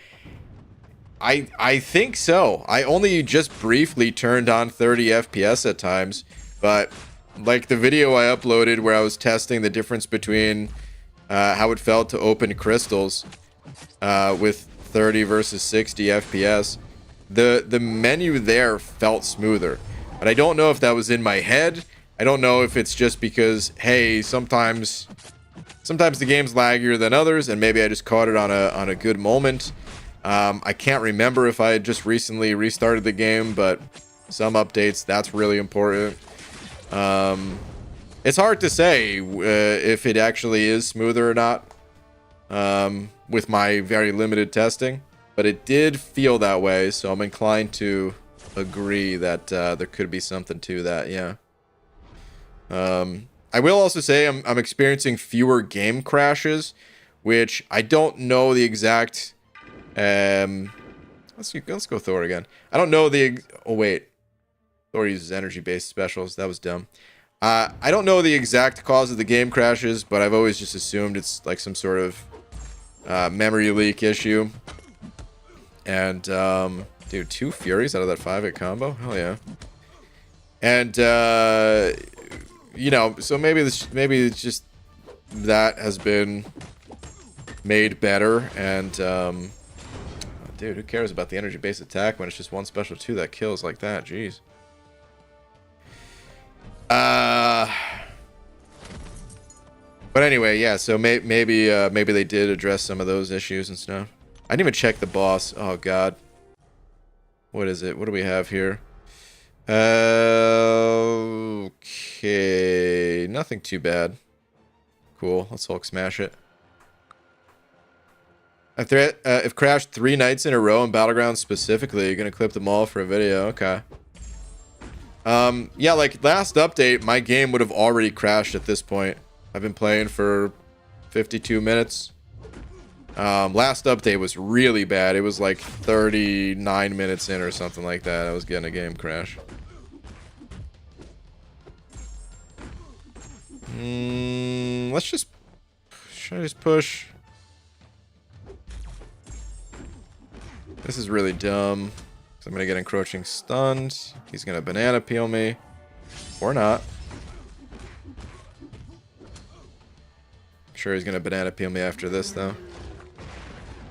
I think so. I only just briefly turned on 30 FPS at times, but like the video I uploaded where I was testing the difference between how it felt to open crystals with 30 versus 60 FPS, the menu there felt smoother. But I don't know if that was in my head. I don't know if it's just because, hey, sometimes the game's laggier than others, and maybe I just caught it on a good moment. I can't remember if I had just recently restarted the game, but some updates, that's really important. It's hard to say if it actually is smoother or not with my very limited testing, but it did feel that way, so I'm inclined to agree that there could be something to that, yeah. I will also say I'm experiencing fewer game crashes, which I don't know the exact... let's go Thor again. I don't know the... Oh, wait. Thor uses energy-based specials. That was dumb. I don't know the exact cause of the game crashes, but I've always just assumed it's like some sort of memory leak issue. And, dude, 2 Furies out of that 5-hit combo? Hell yeah. And, you know, so maybe it's just that has been made better, and, dude, who cares about the energy-based attack when it's just one special 2 that kills like that? Jeez. But anyway, yeah, so maybe they did address some of those issues and stuff. I didn't even check the boss. Oh, God. What is it? What do we have here? Okay. Nothing too bad. Cool. Let's Hulk smash it. If crashed 3 nights in a row in Battlegrounds specifically, you're gonna clip them all for a video. Okay. Yeah, like last update, my game would have already crashed at this point. I've been playing for 52 minutes. Last update was really bad. It was like 39 minutes in or something like that. I was getting a game crash. Let's just... Should I just push? This is really dumb. I'm going to get encroaching stunned. He's going to banana peel me. Or not. Sure, he's going to banana peel me after this, though.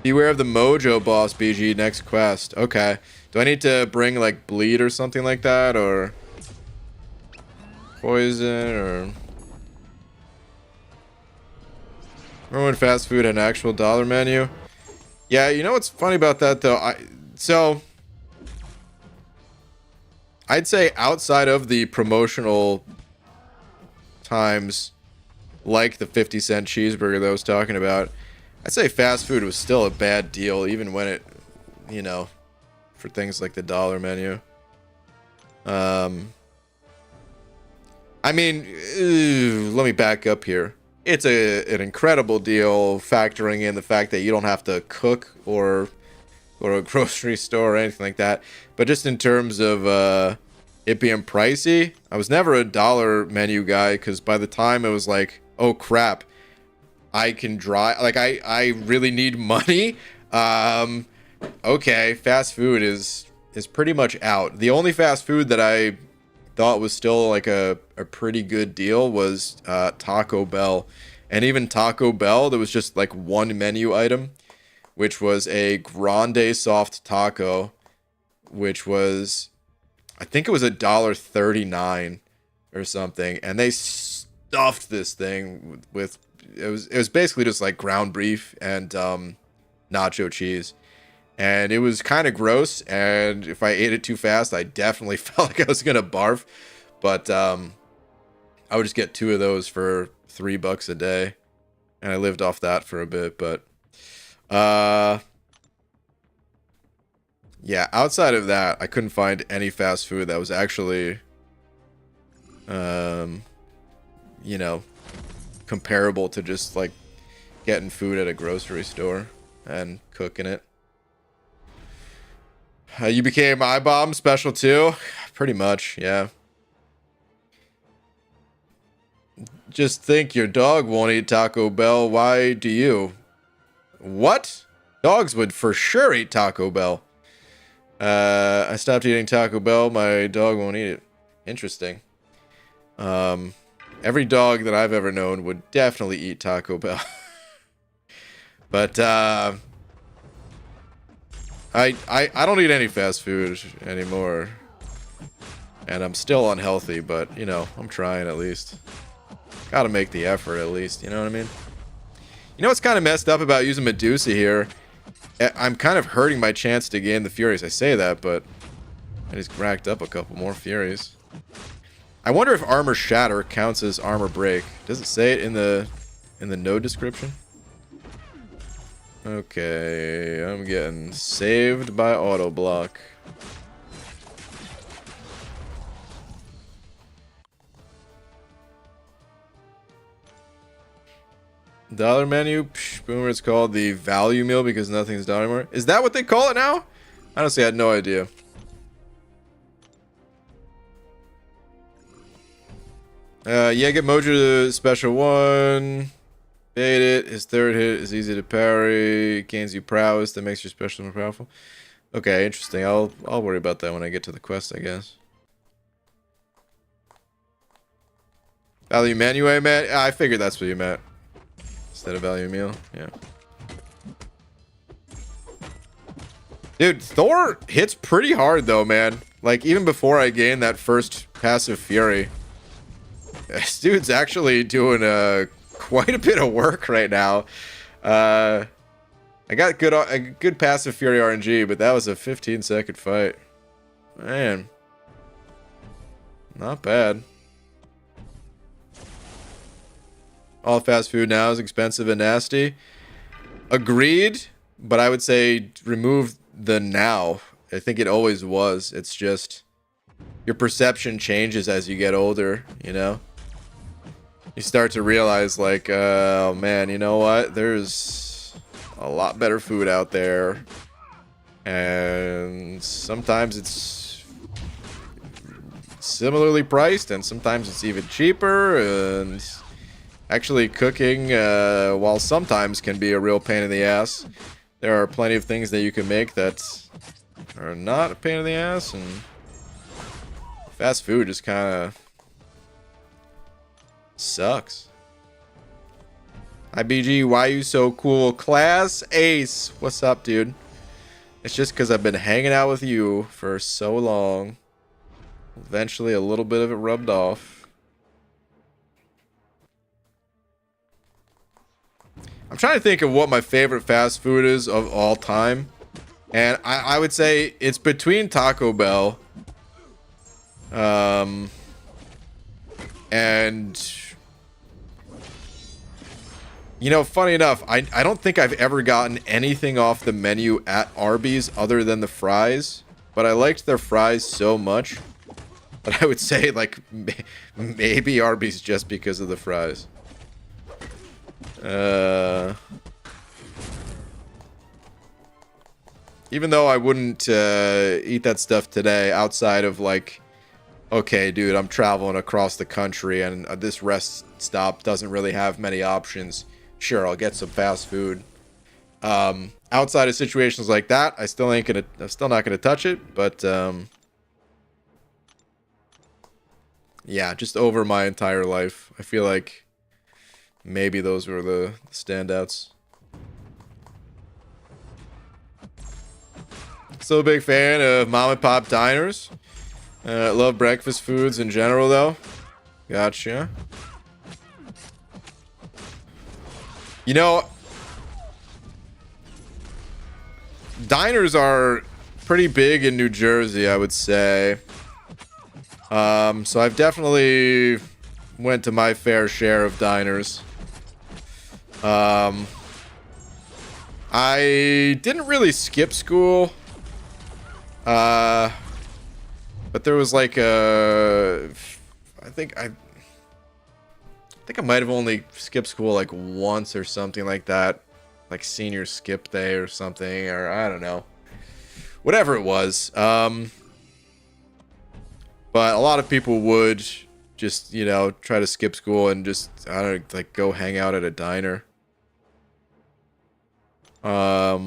Beware of the Mojo boss, BG, next quest. Okay. Do I need to bring, like, bleed or something like that? Or poison? Or... Remember when fast food had an actual dollar menu? Yeah, you know what's funny about that, though? So... I'd say outside of the promotional times, like the 50-cent cheeseburger that I was talking about, I'd say fast food was still a bad deal, even when it, you know, for things like the dollar menu. I mean, let me back up here. It's an incredible deal, factoring in the fact that you don't have to cook or go to a grocery store or anything like that. But just in terms of it being pricey, I was never a dollar menu guy, because by the time it was like, oh crap, I can drive, like I really need money. Okay, fast food is pretty much out. The only fast food that I thought was still like a pretty good deal was Taco Bell. And even Taco Bell, there was just like one menu item, which was a grande soft taco, which was, I think it was $1.39 or something, and they stuffed this thing with it was basically just like ground beef and nacho cheese, and it was kind of gross, and if I ate it too fast, I definitely felt like I was gonna barf. But I would just get 2 of those for $3 a day, and I lived off that for a bit. But yeah, outside of that, I couldn't find any fast food that was actually, you know, comparable to just like getting food at a grocery store and cooking it. You became iBomb special too? Pretty much, yeah. Just think your dog won't eat Taco Bell. Why do you? What? Dogs would for sure eat Taco Bell. I stopped eating Taco Bell. My dog won't eat it. Interesting. Every dog that I've ever known would definitely eat Taco Bell. But I don't eat any fast food anymore. And I'm still unhealthy, but you know, I'm trying at least. Gotta make the effort at least, you know what I mean? You know what's kind of messed up about using Medusa here? I'm kind of hurting my chance to gain the Furies. I say that, but I just racked up a couple more Furies. I wonder if Armor Shatter counts as Armor Break. Does it say it in the node description? Okay, I'm getting saved by auto block. Dollar menu, psh, boomer. It's called the value meal because nothing's dollar anymore. Is that what they call it now? Honestly, I had no idea. Yeah, get Mojo to special one. Bait it. His third hit is easy to parry. Gains you prowess that makes your special more powerful. Okay, interesting. I'll worry about that when I get to the quest, I guess. Value menu, I meant. I figured that's what you meant. Instead of value meal, yeah. Dude, Thor hits pretty hard though, man. Like even before I gained that first passive fury, this dude's actually doing quite a bit of work right now. I got a good passive fury RNG, but that was a 15-second fight. Man, not bad. All fast food now is expensive and nasty. Agreed, but I would say remove the now. I think it always was. It's just your perception changes as you get older, you know? You start to realize like, oh man, you know what? There's a lot better food out there. And sometimes it's similarly priced and sometimes it's even cheaper, and actually cooking, while sometimes can be a real pain in the ass, there are plenty of things that you can make that are not a pain in the ass, and fast food just kind of sucks. Hi BG, why you so cool? Class Ace, what's up, dude? It's just because I've been hanging out with you for so long. Eventually a little bit of it rubbed off. I'm trying to think of what my favorite fast food is of all time. And I would say it's between Taco Bell. And you know, funny enough, I don't think I've ever gotten anything off the menu at Arby's other than the fries. But I liked their fries so much that I would say like maybe Arby's just because of the fries. Even though I wouldn't eat that stuff today, outside of like, okay, dude, I'm traveling across the country and this rest stop doesn't really have many options. Sure, I'll get some fast food. Outside of situations like that, I'm still not gonna touch it. But yeah, just over my entire life, I feel like maybe those were the standouts. Still a big fan of mom and pop diners. Love breakfast foods in general, though. Gotcha. You know, diners are pretty big in New Jersey, I would say. So I've definitely went to my fair share of diners. I didn't really skip school. But there was like I think think I might have only skipped school like once or something like that. Like senior skip day or something, or I don't know. Whatever it was. But a lot of people would just, you know, try to skip school and just, I don't know, like go hang out at a diner. But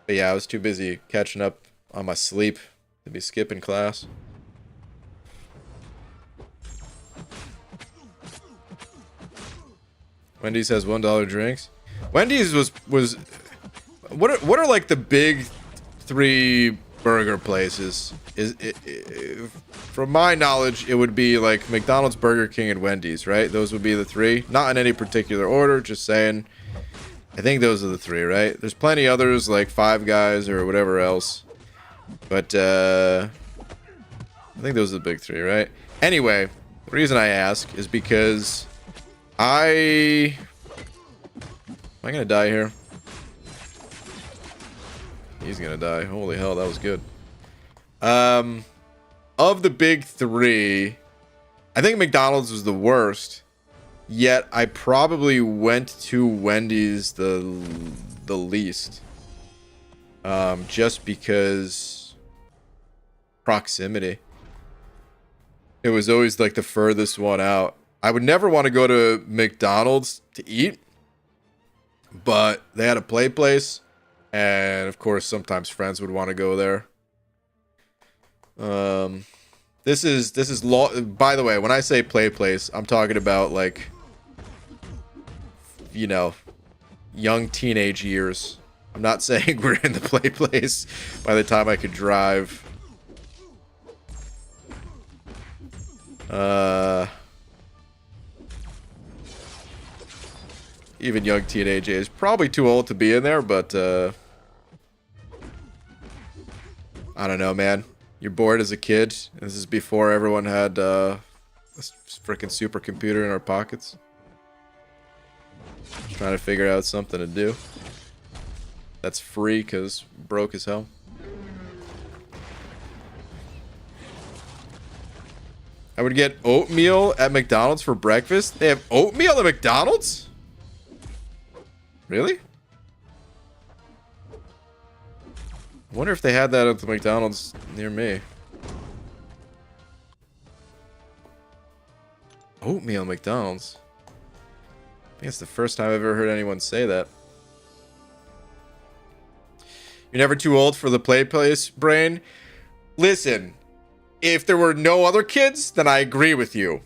yeah, I was too busy catching up on my sleep to be skipping class. Wendy's has $1 drinks. Wendy's was what are like the big 3 burger places? From my knowledge, it would be like McDonald's, Burger King, and Wendy's, right? Those would be the 3. Not in any particular order, just saying. I think those are the 3, right? There's plenty others like Five Guys or whatever else. But I think those are the big 3, right? Anyway, the reason I ask is because am I gonna die here? He's gonna die. Holy hell, that was good. Of the big 3, I think McDonald's was the worst. Yet I probably went to Wendy's the least. Just because proximity. It was always like the furthest one out. I would never want to go to McDonald's to eat, but they had a play place, and of course sometimes friends would want to go there. This is by the way, when I say play place, I'm talking about like, you know, young teenage years. I'm not saying we're in the play place by the time I could drive. Even young teenage age. Probably too old to be in there, but I don't know, man. You're bored as a kid. This is before everyone had a freaking supercomputer in our pockets. Just trying to figure out something to do that's free because broke as hell. I would get oatmeal at McDonald's for breakfast. They have oatmeal at McDonald's? Really? I wonder if they had that at the McDonald's near me. Oatmeal at McDonald's. I think it's the first time I've ever heard anyone say that. You're never too old for the play place, Brain. Listen, if there were no other kids, then I agree with you.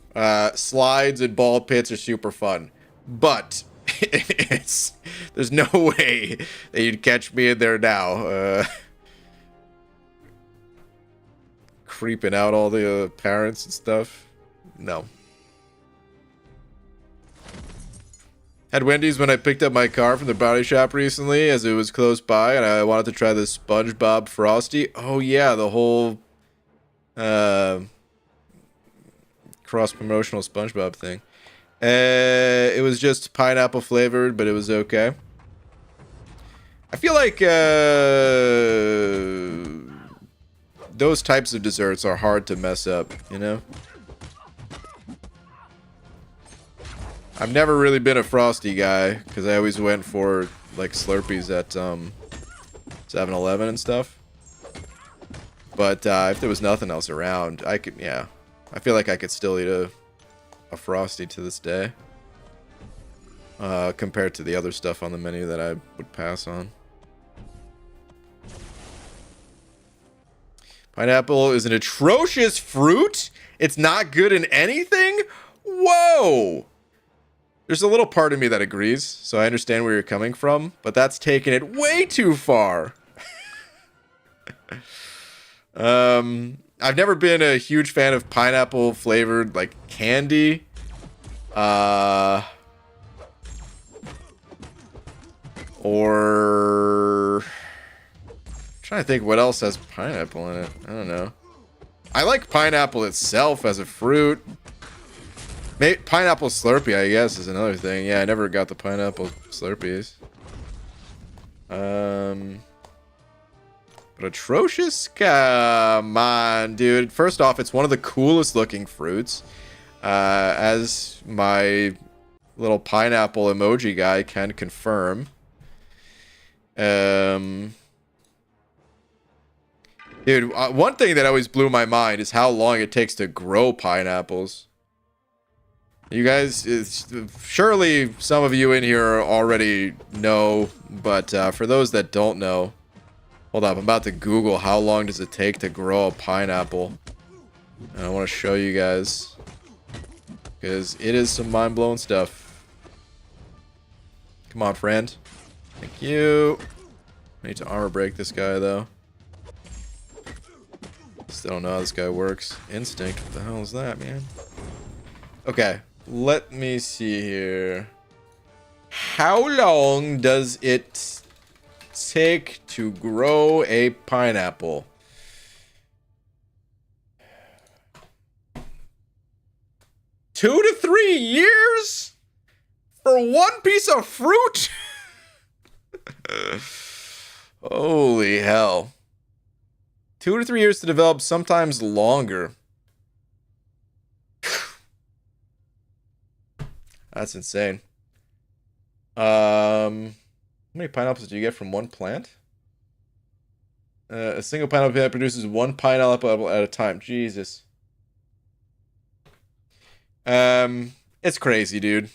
Slides and ball pits are super fun. But there's no way that you'd catch me in there now. Creeping out all the parents and stuff. No. Had Wendy's when I picked up my car from the body shop recently, as it was close by, and I wanted to try the SpongeBob Frosty. Oh yeah, the whole cross-promotional SpongeBob thing. It was just pineapple flavored, but it was okay. I feel like those types of desserts are hard to mess up, you know? I've never really been a Frosty guy, because I always went for, like, Slurpees at 7-Eleven and stuff. But if there was nothing else around, I could, yeah. I feel like I could still eat a Frosty to this day. Compared to the other stuff on the menu that I would pass on. Pineapple is an atrocious fruit? It's not good in anything? Whoa! There's a little part of me that agrees, so I understand where you're coming from, but that's taking it way too far. I've never been a huge fan of pineapple flavored, like, candy. Or I'm trying to think what else has pineapple in it. I don't know. I like pineapple itself as a fruit. Pineapple Slurpee, I guess, is another thing. Yeah, I never got the pineapple Slurpees. But atrocious? Come on, dude. First off, it's one of the coolest looking fruits. As my little pineapple emoji guy can confirm. Dude, one thing that always blew my mind is how long it takes to grow pineapples. You guys, surely some of you in here already know, but for those that don't know, hold up, I'm about to Google how long does it take to grow a pineapple. And I want to show you guys, because it is some mind-blowing stuff. Come on, friend. Thank you. I need to armor break this guy, though. Still don't know how this guy works. Instinct, what the hell is that, man? Okay, let me see here. How long does it take to grow a pineapple? Two to 3 years? For one piece of fruit? Holy hell. 2 to 3 years to develop, sometimes longer. That's insane. How many pineapples do you get from one plant? A single pineapple plant produces one pineapple at a time. Jesus. It's crazy, dude.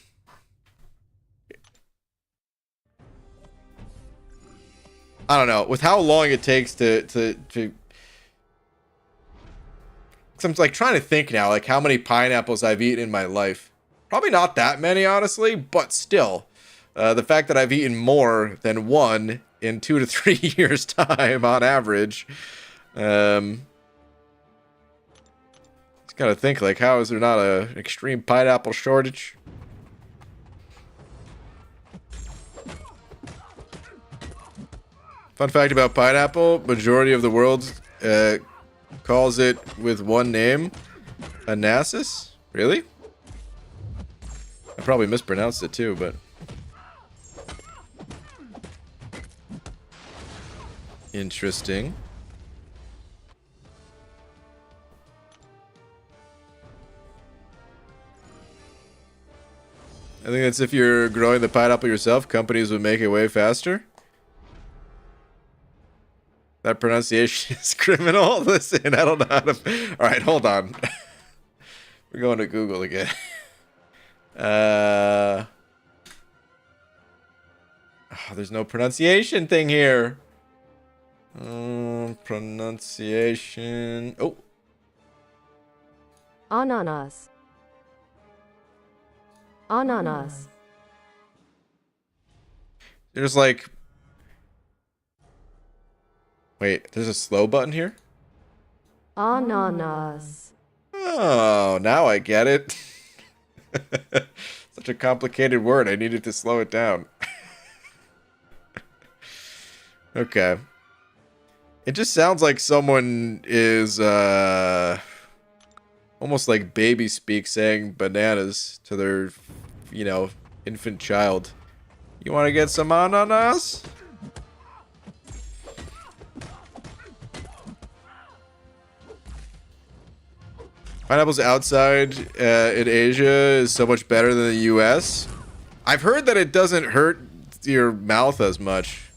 I don't know. With how long it takes to I'm like trying to think now, like how many pineapples I've eaten in my life. Probably not that many, honestly, but still. The fact that I've eaten more than one in 2 to 3 years' time on average. Just gotta think, like, how is there not an extreme pineapple shortage? Fun fact about pineapple, majority of the world calls it with one name, Anasis. Really? I probably mispronounced it too, but... Interesting. I think that's if you're growing the pineapple yourself, companies would make it way faster. That pronunciation is criminal. Listen, I don't know how to... Alright, hold on. We're going to Google again. Oh, there's no pronunciation thing here. Pronunciation... Oh. Ananas. Ananas. There's like... Wait, there's a slow button here? Ananas. Oh, now I get it. Such a complicated word. I needed to slow it down. Okay. It just sounds like someone is almost like baby speak saying bananas to their, you know, infant child. You want to get some ananas? Pineapples outside in Asia is so much better than the US. I've heard that it doesn't hurt your mouth as much.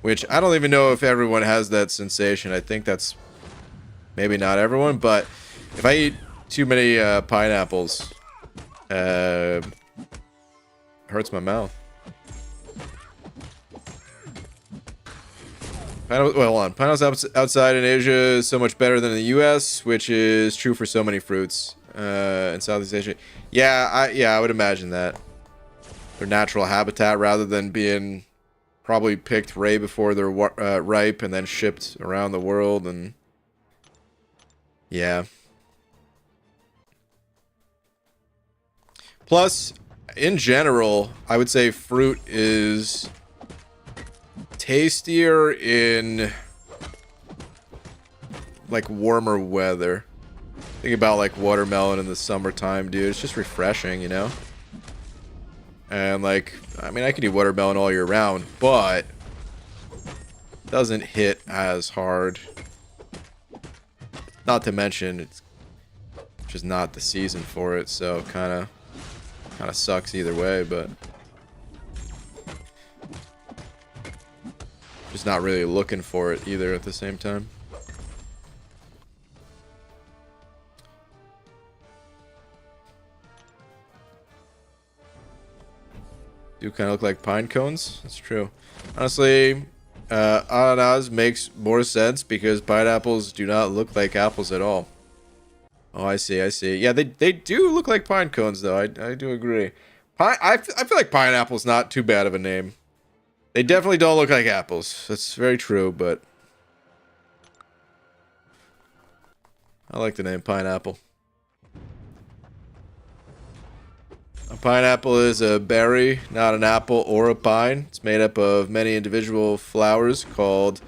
Which I don't even know if everyone has that sensation. I think that's maybe not everyone, but if I eat too many pineapples, hurts my mouth. Well, hold on. Pineapples outside in Asia is so much better than in the U.S., which is true for so many fruits in Southeast Asia. Yeah, I would imagine that. Their natural habitat, rather than being probably picked right before they're ripe and then shipped around the world, and yeah. Plus, in general, I would say fruit is tastier in like warmer weather. Think about like watermelon in the summertime, dude. It's just refreshing, you know? And like, I mean, I could eat watermelon all year round, but doesn't hit as hard. Not to mention, it's just not the season for it, so kind of sucks either way, but just not really looking for it either at the same time. Do kind of look like pine cones. That's true. Honestly, ananas makes more sense because pineapples do not look like apples at all. Oh, I see, I see. Yeah, they do look like pine cones, though. I do agree. I feel like pineapple's not too bad of a name. They definitely don't look like apples. That's very true, but I like the name pineapple. A pineapple is a berry, not an apple or a pine. It's made up of many individual flowers called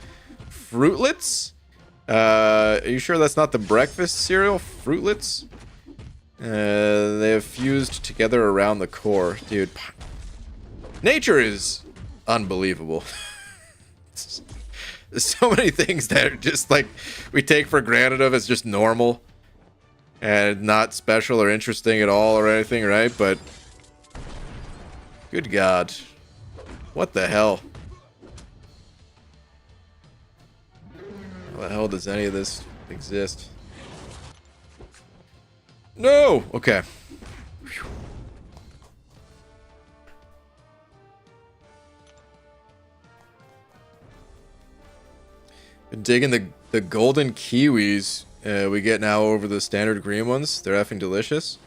fruitlets. Are you sure that's not the breakfast cereal? Fruitlets? They have fused together around the core. Dude, nature is unbelievable. There's so many things that are just like we take for granted of as just normal and not special or interesting at all or anything, right? But good God, what the hell? How the hell does any of this exist? No! Okay. Whew. Been digging the golden kiwis we get now over the standard green ones. They're effing delicious.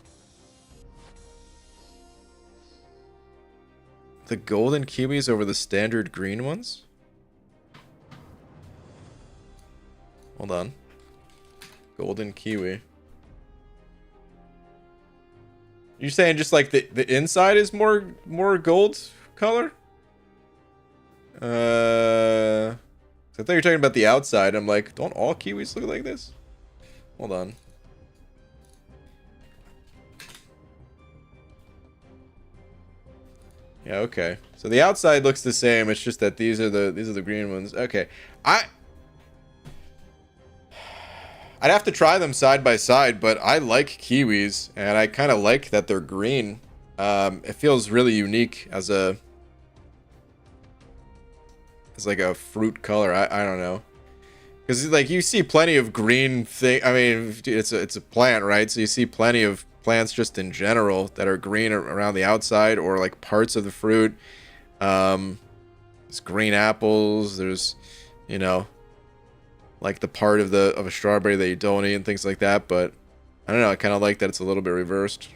The golden kiwis over the standard green ones? Hold on. Golden kiwi. You're saying just like the inside is more gold color? I thought you were talking about the outside. I'm like, don't all kiwis look like this? Hold on. Yeah, okay. So the outside looks the same. It's just that these are the green ones. Okay. I'd have to try them side by side, but I like kiwis and I kind of like that they're green. It feels really unique as like a fruit color. I don't know. Because like you see plenty of green thing. I mean, it's a plant, right? So you see plenty of plants just in general that are green around the outside or like parts of the fruit. There's green apples. There's, you know, like the part of a strawberry that you don't eat and things like that. But I don't know. I kind of like that it's a little bit reversed.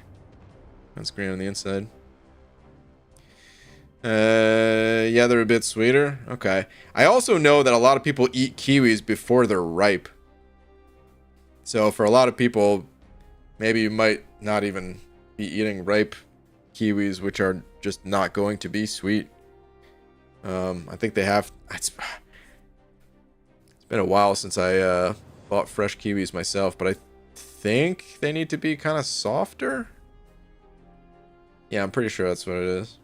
That's green on the inside. Yeah, they're a bit sweeter. Okay. I also know that a lot of people eat kiwis before they're ripe. So for a lot of people, maybe you might not even be eating ripe kiwis, which are just not going to be sweet. I think they have... It's been a while since I bought fresh kiwis myself, but I think they need to be kind of softer. Yeah, I'm pretty sure that's what it is.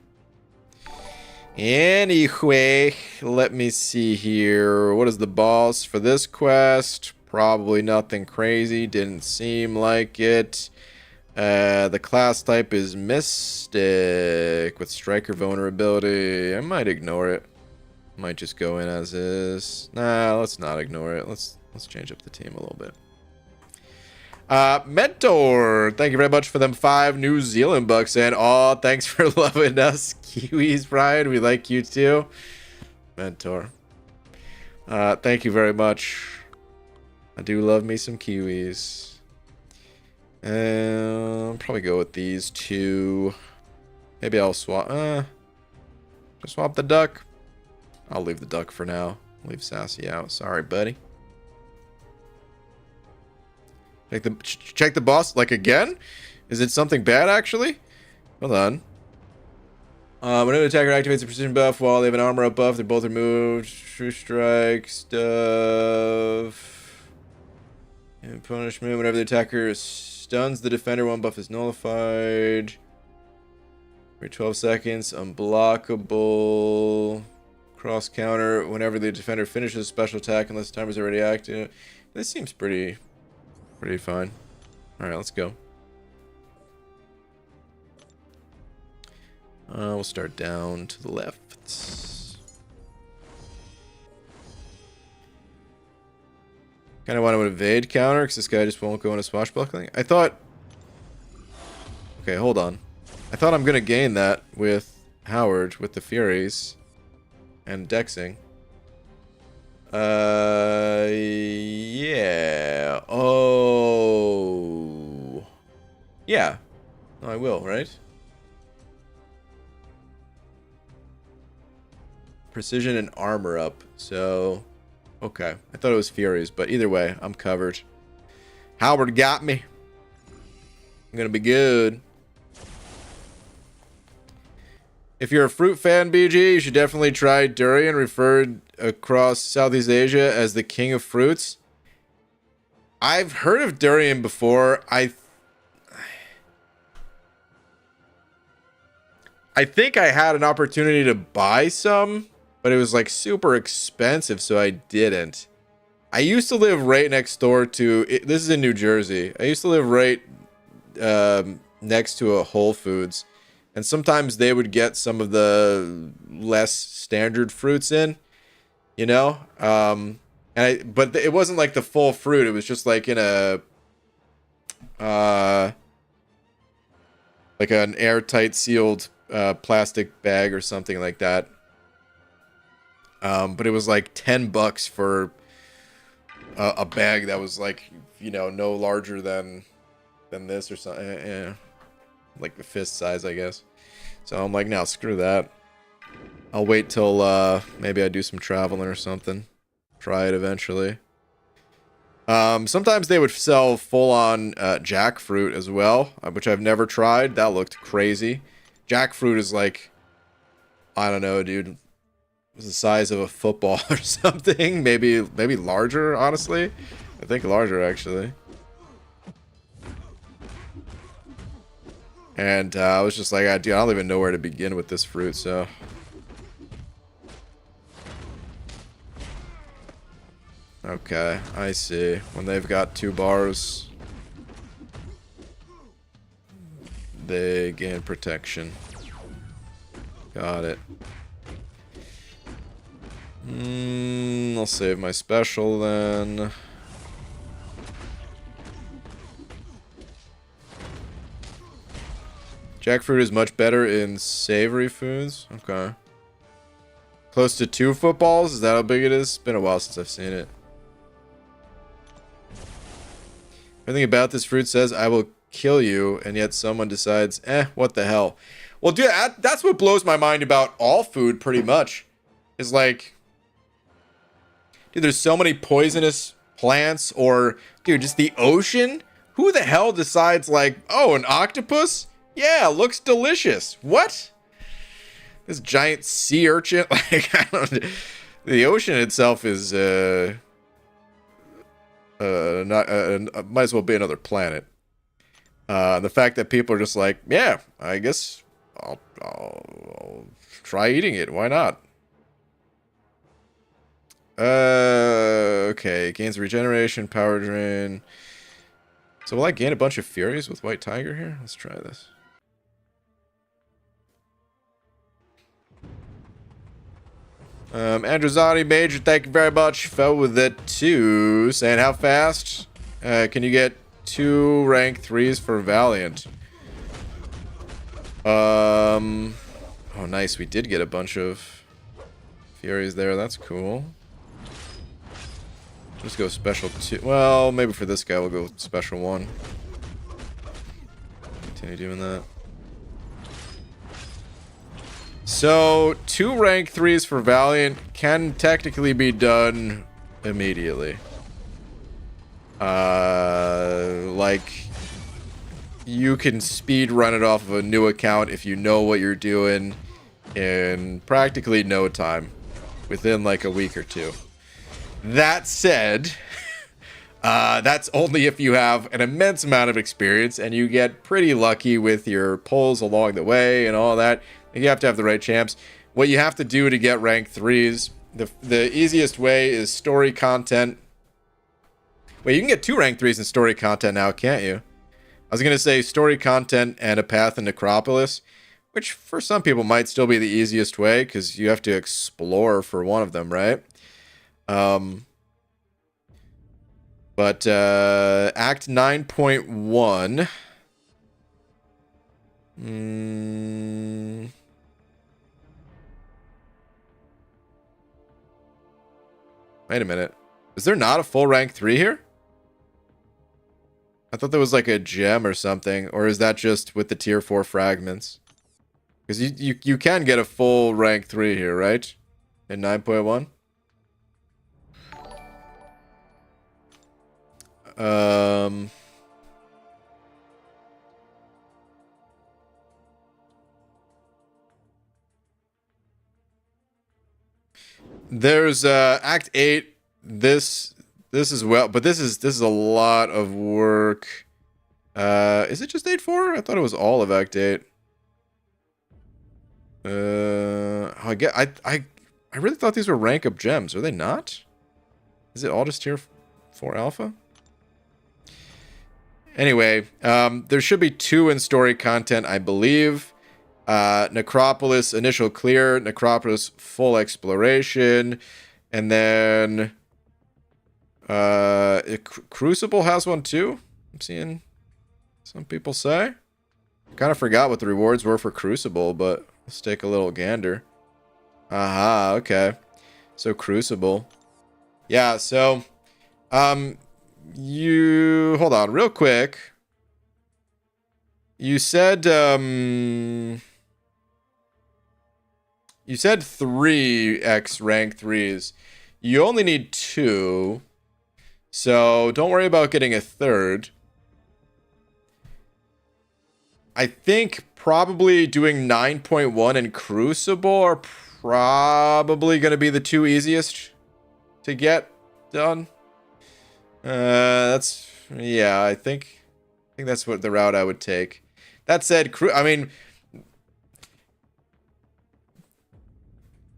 Anyway, let me see here. What is the boss for this quest? Probably nothing crazy. Didn't seem like it. The class type is Mystic with Striker vulnerability. I might ignore it. Might just go in as is. Nah, let's not ignore it. Let's change up the team a little bit. Mentor, thank you very much for them 5 New Zealand bucks. And oh, thanks for loving us, Kiwis, Brian. We like you too. Mentor. Thank you very much. I do love me some Kiwis. I'll probably go with these 2. Maybe I'll swap. Just swap the duck. I'll leave the duck for now. Leave Sassy out. Sorry, buddy. Check the boss, like, again? Is it something bad, actually? Hold on. When an attacker activates a precision buff while they have an armor up buff, they're both removed. True strike, stuff. And punishment, whenever the attacker stuns the defender, one buff is nullified. For 12 seconds, unblockable. Cross counter whenever the defender finishes special attack unless the timer's already active. This seems pretty fine. Alright, let's go. We'll start down to the left. Kind of want to evade counter because this guy just won't go into swashbuckling. I thought... Okay, hold on. I thought I'm going to gain that with Howard, with the Furies, and Dexing. Yeah. Oh. Yeah. No, I will, right? Precision and armor up, so... Okay, I thought it was Furies, but either way, I'm covered. Howard got me. I'm gonna be good. If you're a fruit fan, BG, you should definitely try durian, referred across Southeast Asia as the king of fruits. I've heard of durian before. I think I had an opportunity to buy some, but it was like super expensive, so I didn't. I used to live right next door to... This is in New Jersey. I used to live right next to a Whole Foods. And sometimes they would get some of the less standard fruits in, you know? But it wasn't like the full fruit. It was just like in a... like an airtight sealed plastic bag or something like that. But it was like $10 for a bag that was like, you know, no larger than this or something. Yeah. Like the fist size, I guess. So I'm like, no, screw that. I'll wait till maybe I do some traveling or something. Try it eventually. Sometimes they would sell full-on jackfruit as well, which I've never tried. That looked crazy. Jackfruit is like, I don't know, dude. It's the size of a football or something. Maybe larger, honestly. I think larger, actually. And I was just like, dude, I don't even know where to begin with this fruit, so... Okay, I see. When they've got 2 bars, they gain protection. Got it. I'll save my special then. Jackfruit is much better in savory foods. Okay. Close to 2 footballs? Is that how big it is? It's been a while since I've seen it. Everything about this fruit says, I will kill you, and yet someone decides, what the hell? Well, dude, that's what blows my mind about all food, pretty much. Is like, dude, there's so many poisonous plants, or, dude, just the ocean? Who the hell decides, like, oh, an octopus? Yeah, looks delicious. What? This giant sea urchin? Like, I don't... The ocean itself is, might as well be another planet. The fact that people are just like, yeah, I guess I'll try eating it. Why not? Okay, gains regeneration, power drain. So will I gain a bunch of Furies with White Tiger here? Let's try this. Androzani Major, thank you very much. Fell with it too. Saying how fast can you get 2 rank 3s for Valiant? Oh, nice. We did get a bunch of Furies there. That's cool. Just go special 2. Well, maybe for this guy we'll go special 1. Continue doing that. So, 2 rank 3s for Valiant can technically be done immediately. Like, you can speed run it off of a new account if you know what you're doing in practically no time. Within like a week or 2. That said, that's only if you have an immense amount of experience and you get pretty lucky with your pulls along the way and all that. You have to have the right champs. what you have to do to get rank 3s. The easiest way is story content. Wait, you can get 2 rank 3s in story content now, can't you? I was going to say story content and a path in Necropolis, which for some people might still be the easiest way because you have to explore for one of them, right? But Act 9.1. Wait a minute. Is there not a full rank 3 here? I thought there was like a gem or something. Or is that just with the tier 4 fragments? Because you can get a full rank 3 here, right? In 9.1? There's Act 8. This is well, but this is a lot of work. Is it just 8.4? I thought it was all of Act 8. I really thought these were rank up gems. Are they not? Is it all just tier 4 alpha? Anyway, there should be 2 in story content, I believe. Necropolis initial clear, Necropolis full exploration, and then Crucible has one too. I'm seeing some people say. I kind of forgot what the rewards were for Crucible, but let's take a little gander. Aha, okay. So Crucible. Yeah, so you hold on real quick. You said 3x rank 3s. You only need 2. So don't worry about getting a 3rd. I think probably doing 9.1 and Crucible are probably going to be the 2 easiest to get done. Yeah, I think that's what the route I would take. That said, I mean,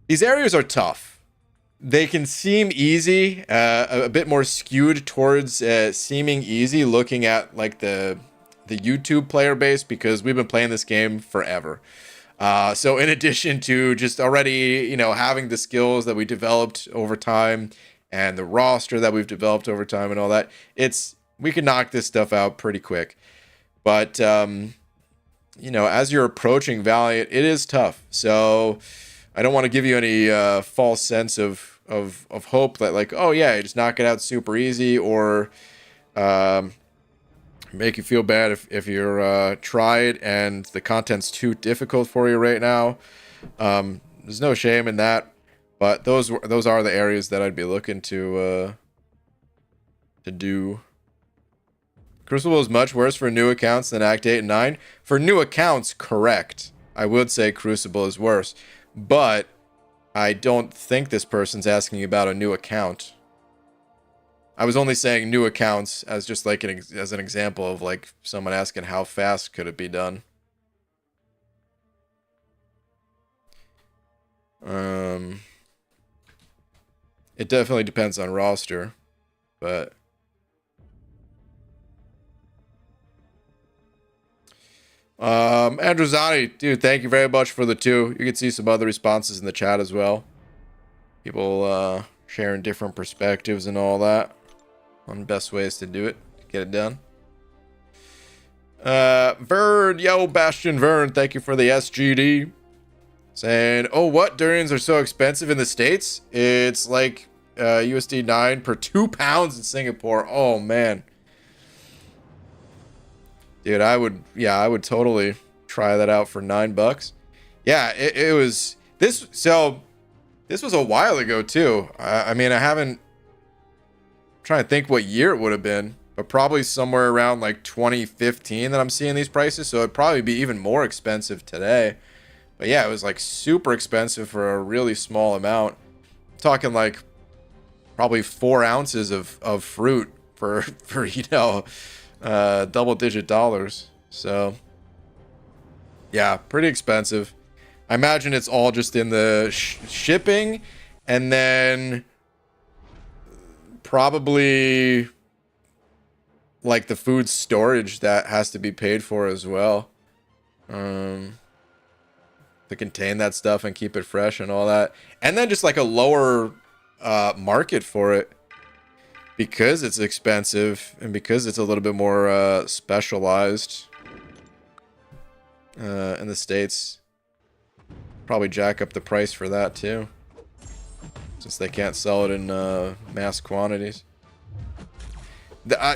these areas are tough. They can seem easy, a bit more skewed towards seeming easy looking at like the YouTube player base because we've been playing this game forever. So in addition to just already, you know, having the skills that we developed over time and the roster that we've developed over time and all that, we can knock this stuff out pretty quick. But you know, as you're approaching Valiant, it is tough. So I don't want to give you any false sense of hope that like, oh yeah, just knock it out super easy, or make you feel bad if you're tried and the content's too difficult for you right now. There's no shame in that, but those are the areas that I'd be looking to do. Crucible is much worse for new accounts than Act 8 and 9. For new accounts, correct. I would say Crucible is worse, but I don't think this person's asking about a new account. I was only saying new accounts as just like as an example of like someone asking how fast could it be done. It definitely depends on roster, but Andrew Zani, dude, thank you very much for the 2. You can see some other responses in the chat as well. People sharing different perspectives and all that on best ways to do it, get it done. Vern, yo, Bastion Vern, thank you for the SGD. Saying, oh, what? Durians are so expensive in the States? It's like USD 9 per 2 pounds in Singapore. Oh, man. Dude, I would totally try that out for $9. Yeah, it was this. So this was a while ago too. I mean, I'm trying to think what year it would have been, but probably somewhere around like 2015 that I'm seeing these prices. So it'd probably be even more expensive today. But yeah, it was like super expensive for a really small amount. I'm talking like probably 4 ounces of fruit for you know, double-digit dollars. So yeah, pretty expensive. I imagine it's all just in the shipping, and then probably like the food storage that has to be paid for as well. To contain that stuff and keep it fresh and all that. And then just like a lower market for it because it's expensive and because it's a little bit more specialized in the States. Probably jack up the price for that too, since they can't sell it in mass quantities.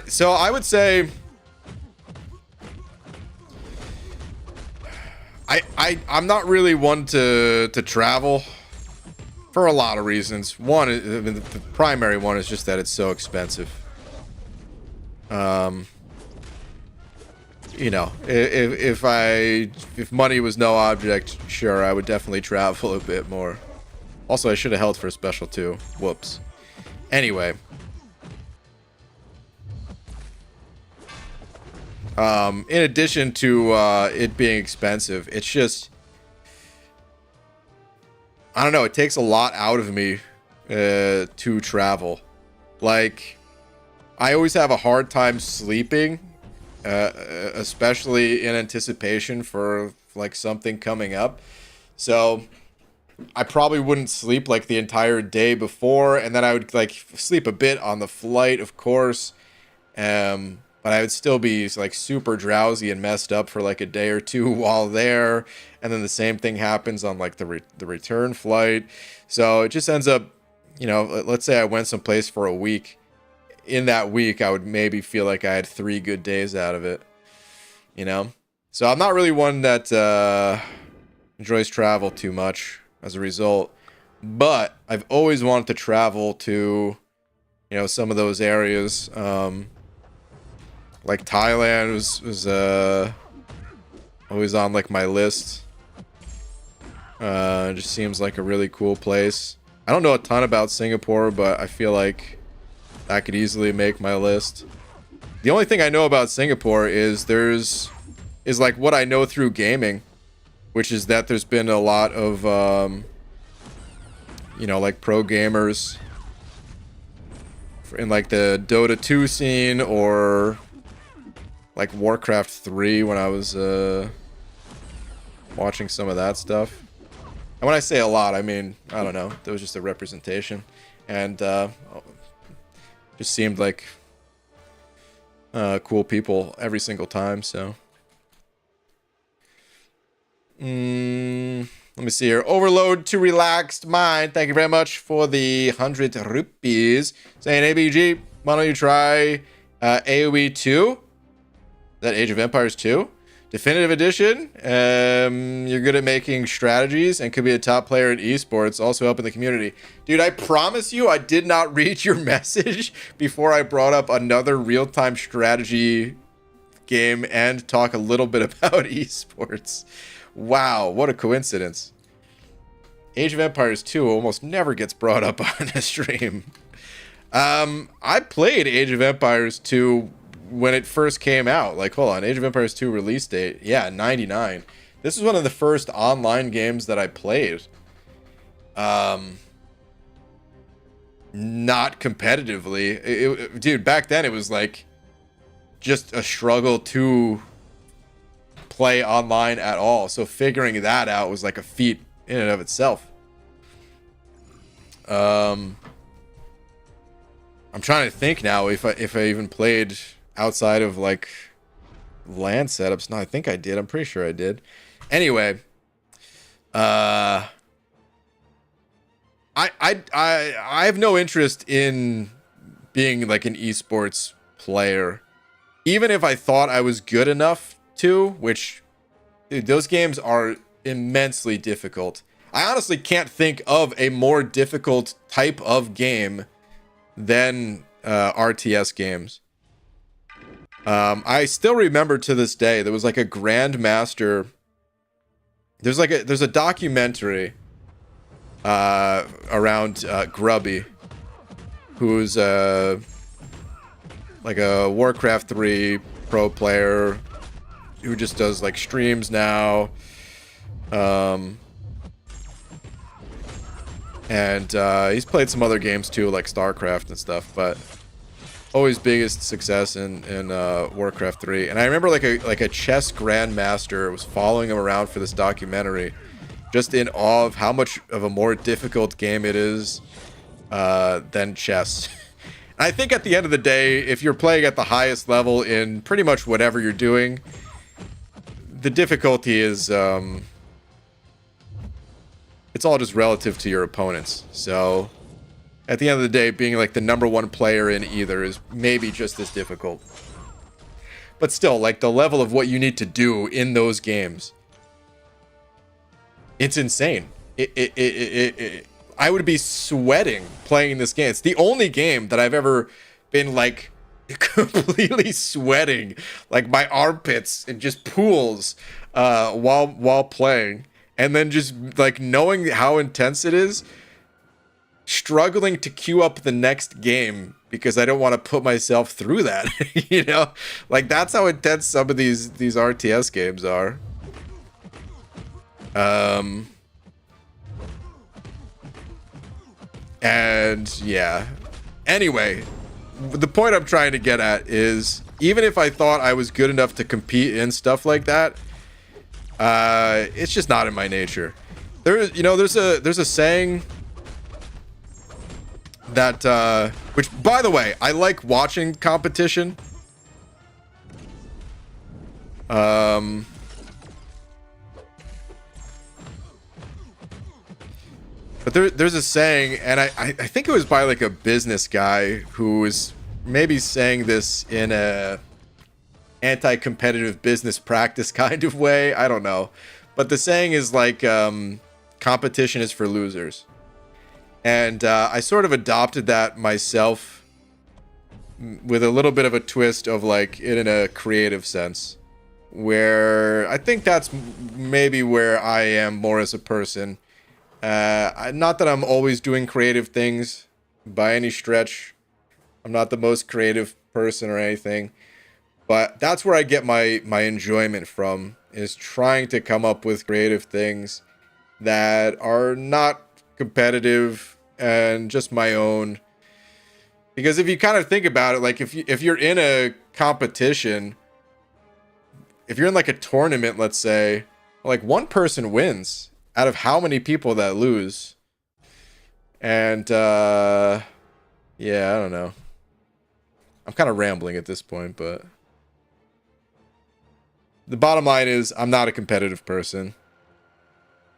So I would say I'm not really one to travel for a lot of reasons. One, I mean, the primary one is just that it's so expensive. You know, if money was no object, sure, I would definitely travel a bit more. Also, I should have held for a special too. Whoops. Anyway. In addition to it being expensive, it's just, I don't know, it takes a lot out of me to travel. Like, I always have a hard time sleeping, especially in anticipation for like something coming up. So I probably wouldn't sleep like the entire day before, and then I would like sleep a bit on the flight, of course. But I would still be like super drowsy and messed up for like a day or two while there, and then the same thing happens on like the return flight. So it just ends up, you know, let's say I went someplace for a week. In that week, I would maybe feel like I had 3 good days out of it, you know? So I'm not really one that enjoys travel too much as a result, but I've always wanted to travel to, you know, some of those areas. Like Thailand was always on like my list. It just seems like a really cool place. I don't know a ton about Singapore, but I feel like that could easily make my list. The only thing I know about Singapore is like what I know through gaming, which is that there's been a lot of you know, like pro gamers in like the Dota 2 scene, or like Warcraft 3 when I was watching some of that stuff. And when I say a lot, I mean, I don't know, there was just a representation, and just seemed like cool people every single time. So let me see here. Overload to relaxed mind, thank you very much for the 100 rupees. Saying, ABG, why don't you try AoE 2? Is that Age of Empires 2? Definitive Edition. You're good at making strategies and could be a top player in esports, also helping the community. Dude, I promise you I did not read your message before I brought up another real-time strategy game and talk a little bit about esports. Wow, what a coincidence. Age of Empires 2 almost never gets brought up on a stream. I played Age of Empires 2 when it first came out. Like, hold on, Age of Empires 2 release date, yeah, 99. This is one of the first online games that I played. Not competitively. Dude, back then it was like just a struggle to play online at all. So figuring that out was like a feat in and of itself. I'm trying to think now if I even played outside of like LAN setups. No, I think I did. I'm pretty sure I did. Anyway, I have no interest in being like an esports player, even if I thought I was good enough to, which, dude, those games are immensely difficult. I honestly can't think of a more difficult type of game than RTS games. I still remember to this day there was like a grandmaster. There's a documentary around Grubby, who's like a Warcraft 3 pro player who just does like streams now. And he's played some other games too, like StarCraft and stuff, but always biggest success in Warcraft 3. And I remember like a chess grandmaster was following him around for this documentary, just in awe of how much of a more difficult game it is than chess. I think at the end of the day, if you're playing at the highest level in pretty much whatever you're doing, the difficulty is it's all just relative to your opponents. So at the end of the day, being like the #1 player in either is maybe just as difficult. But still, like the level of what you need to do in those games, it's insane. I would be sweating playing this game. It's the only game that I've ever been like completely sweating, like my armpits and just pools while playing, and then just like knowing how intense it is, struggling to queue up the next game because I don't want to put myself through that. You know, like that's how intense some of these RTS games are. And yeah, anyway, the point I'm trying to get at is, even if I thought I was good enough to compete in stuff like that, it's just not in my nature. There's a saying that which, by the way, I like watching competition. But there's a saying, and I think it was by like a business guy who was maybe saying this in a anti-competitive business practice kind of way. I don't know. But the saying is like, competition is for losers. And I sort of adopted that myself with a little bit of a twist of like it in a creative sense, where I think that's maybe where I am more as a person. Not that I'm always doing creative things by any stretch. I'm not the most creative person or anything, but that's where I get my enjoyment from, is trying to come up with creative things that are not competitive and just my own. Because if you kind of think about it, like if you're in a competition, if you're in like a tournament, let's say, like one person wins out of how many people that lose. And yeah, I don't know. I'm kind of rambling at this point, but the bottom line is I'm not a competitive person.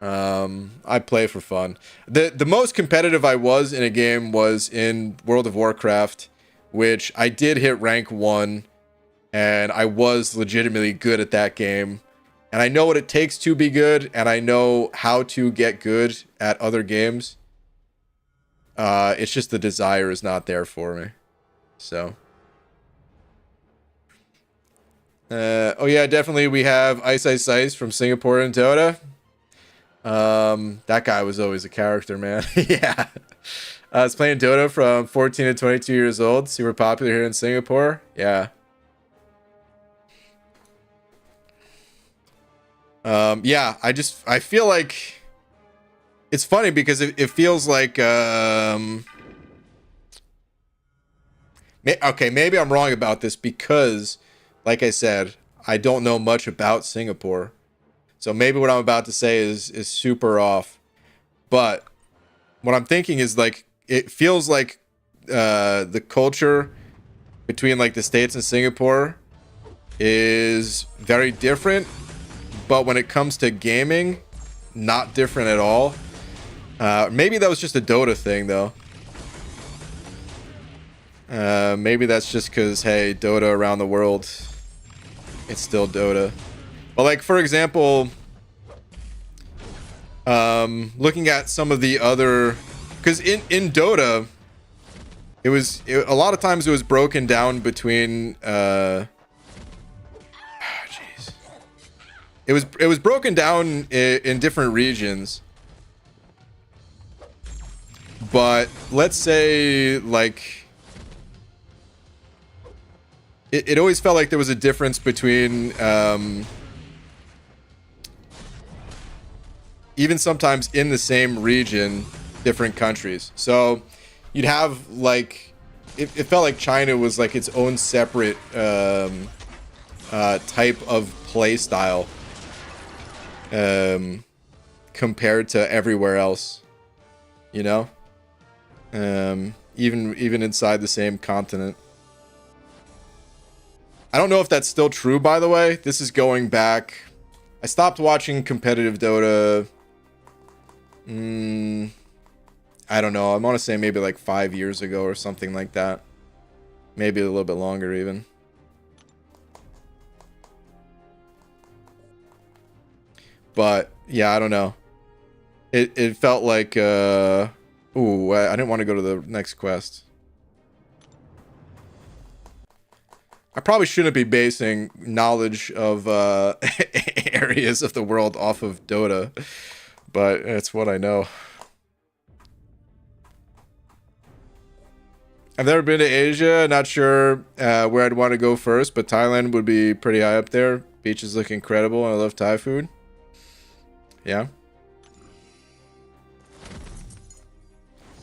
I play for fun. The most competitive I was in a game was in World of Warcraft, which I did hit rank 1, and I was legitimately good at that game. And I know what it takes to be good, and I know how to get good at other games. It's just the desire is not there for me. So. Oh yeah, definitely we have Ice Ice Ice from Singapore and Dota. That guy was always a character, man. Yeah. I was playing Dota from 14 to 22 years old. Super popular here in Singapore. Yeah. Yeah, I feel like it's funny because it feels like, okay, maybe I'm wrong about this because, like I said, I don't know much about Singapore. So maybe what I'm about to say is super off. But what I'm thinking is like, it feels like, the culture between like the States and Singapore is very different. But when it comes to gaming, not different at all. Maybe that was just a Dota thing, though. Maybe that's just because, hey, Dota around the world, it's still Dota. But, like, for example, looking at some of the other... Because in Dota, a lot of times it was broken down between... It was broken down in different regions. But let's say, like, it always felt like there was a difference between even sometimes in the same region, different countries. So you'd have like it felt like China was like its own separate type of play style compared to everywhere else, you know, even inside the same continent. I don't know if that's still true, by the way. This is going back. I stopped watching competitive Dota. I don't know. I want to say maybe like 5 years ago or something like that. Maybe a little bit longer even. But yeah, I don't know. It felt like ooh, I didn't want to go to the next quest. I probably shouldn't be basing knowledge of areas of the world off of Dota, but it's what I know. I've never been to Asia. Not sure where I'd want to go first, but Thailand would be pretty high up there. Beaches look incredible, and I love Thai food. Yeah.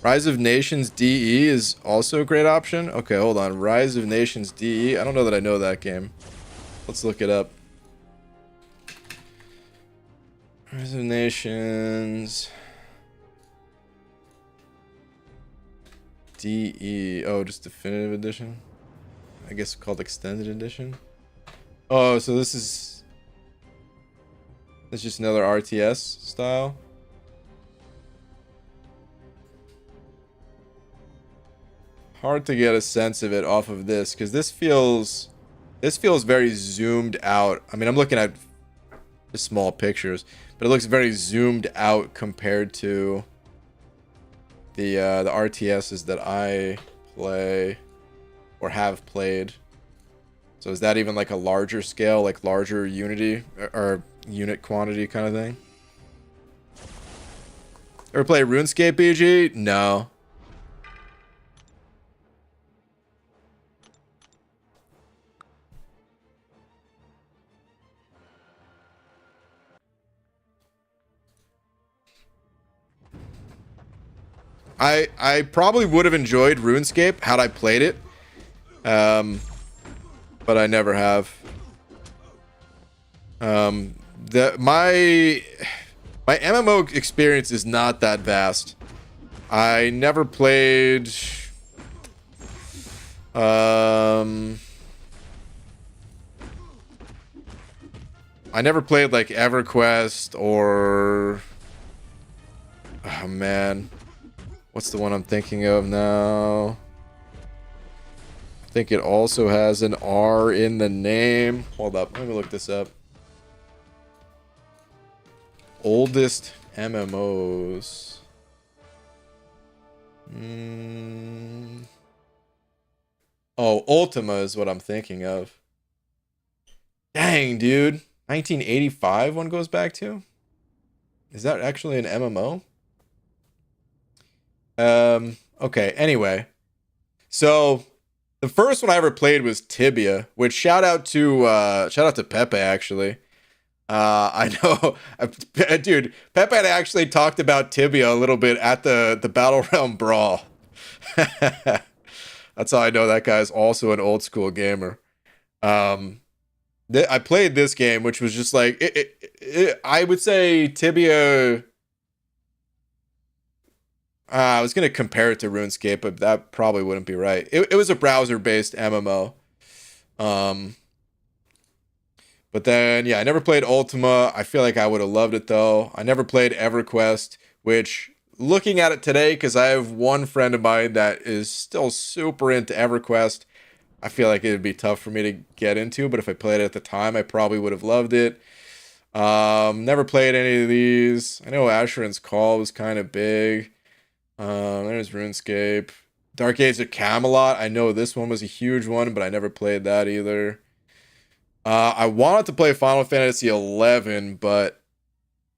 Rise of Nations DE is also a great option. Okay, hold on. Rise of Nations DE. I don't know that I know that game. Let's look it up. Rise of Nations DE. Oh, just Definitive Edition? I guess called Extended Edition. Oh, so this is just another RTS style. Hard to get a sense of it off of this because this feels very zoomed out. I mean, I'm looking at the small pictures, but it looks very zoomed out compared to the RTSs that I play or have played. So is that even like a larger scale, like larger unity or unit quantity kind of thing? Ever play RuneScape, BG? No. I probably would have enjoyed RuneScape had I played it, but I never have. My MMO experience is not that vast. I never played. I never played like EverQuest or. Oh man. What's the one I'm thinking of now? I think it also has an R in the name. Hold up, let me look this up. Oldest MMOs. Oh, Ultima is what I'm thinking of. Dang, dude. 1985 one goes back to? Is that actually an MMO? Okay, anyway. So the first one I ever played was Tibia, which shout out to Pepe actually. I know dude, Pepe had actually talked about Tibia a little bit at the Battle Realm Brawl. That's how I know that guy's also an old school gamer. I played this game, which was just like I would say Tibia. I was gonna compare it to RuneScape, but that probably wouldn't be right. It was a browser-based MMO. But then, yeah, I never played Ultima. I feel like I would have loved it though. I never played EverQuest, which, looking at it today, because I have one friend of mine that is still super into EverQuest, I feel like it would be tough for me to get into. But if I played it at the time, I probably would have loved it. Never played any of these. I know Asheron's Call was kind of big. There's RuneScape. Dark Age of Camelot. I know this one was a huge one, but I never played that either. I wanted to play Final Fantasy 11, but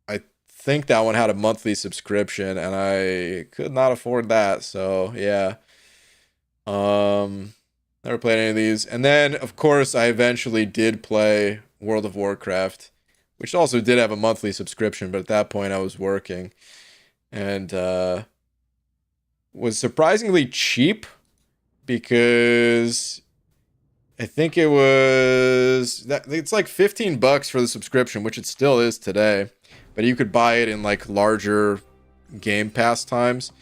I think that one had a monthly subscription, and I could not afford that. So yeah. Never played any of these. And then, of course, I eventually did play World of Warcraft, which also did have a monthly subscription, but at that point I was working. And was surprisingly cheap because I think it's like $15 for the subscription, which it still is today, but you could buy it in like larger Game Pass times.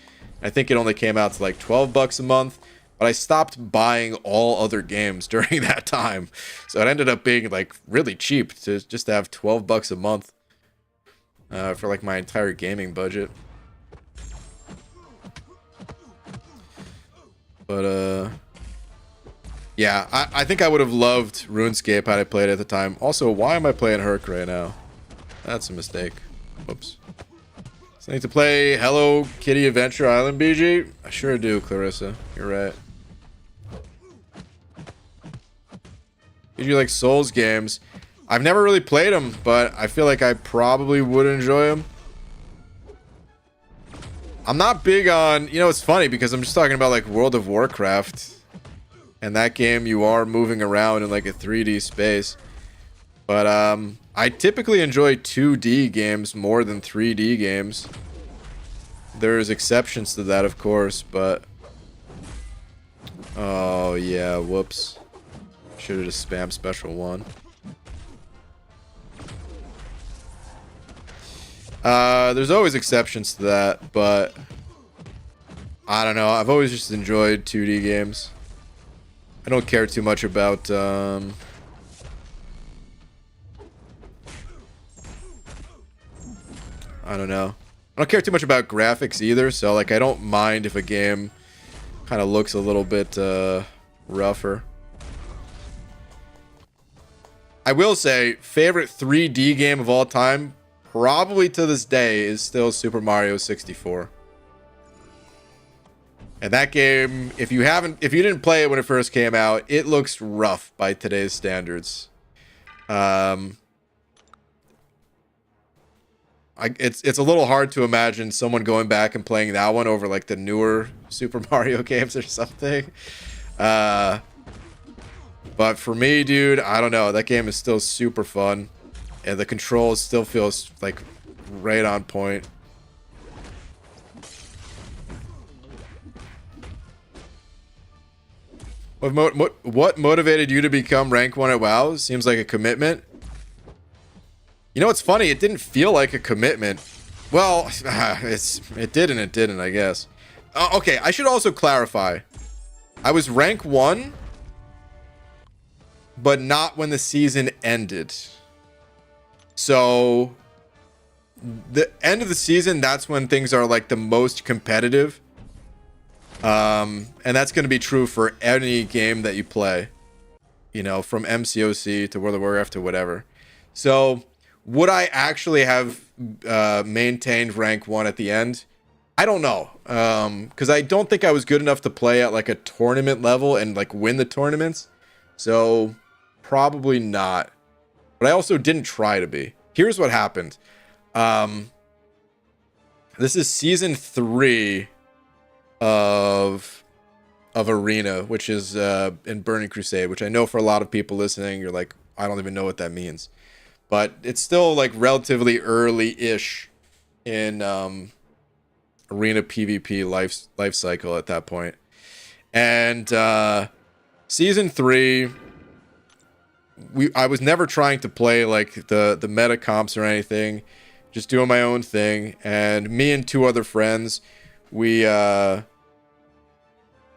I think it only came out to like $12 a month, but I stopped buying all other games during that time. So it ended up being like really cheap to just have $12 a month for like my entire gaming budget. But yeah, I think I would have loved RuneScape had I played it at the time. Also, why am I playing Herc right now? That's a mistake. Whoops. So I need to play Hello Kitty Adventure Island, BG? I sure do, Clarissa. You're right. Usually like Souls games. I've never really played them, but I feel like I probably would enjoy them. I'm not big on... You know, it's funny because I'm just talking about like World of Warcraft. And that game, you are moving around in like a 3D space. But I typically enjoy 2D games more than 3D games. There's exceptions to that, of course, but... Oh, yeah, whoops. Should have just spammed special one. There's always exceptions to that, but... I don't know, I've always just enjoyed 2D games. I don't care too much about, I don't know. I don't care too much about graphics either, so like I don't mind if a game kind of looks a little bit rougher. I will say, favorite 3D game of all time, probably to this day, is still Super Mario 64. And that game, if you didn't play it when it first came out, it looks rough by today's standards. It's a little hard to imagine someone going back and playing that one over like the newer Super Mario games or something. But for me, dude, I don't know. That game is still super fun, and the controls still feels like right on point. What motivated you to become rank 1 at WoW? Seems like a commitment. You know what's funny? It didn't feel like a commitment. Well, it did and it didn't, I guess. Okay, I should also clarify. I was rank 1, but not when the season ended. So, the end of the season, that's when things are like the most competitive. And that's going to be true for any game that you play, you know, from MCOC to World of Warcraft to whatever. So would I actually have maintained rank 1 at the end? I don't know, because I don't think I was good enough to play at like a tournament level and like win the tournaments, so probably not. But I also didn't try to be. Here's what happened. This is season 3 of Arena, which is in Burning Crusade, which I know for a lot of people listening, you're like, I don't even know what that means, but it's still like relatively early-ish in Arena PvP life cycle at that point. And season 3, I was never trying to play like the meta comps or anything, just doing my own thing. And me and 2 other friends, we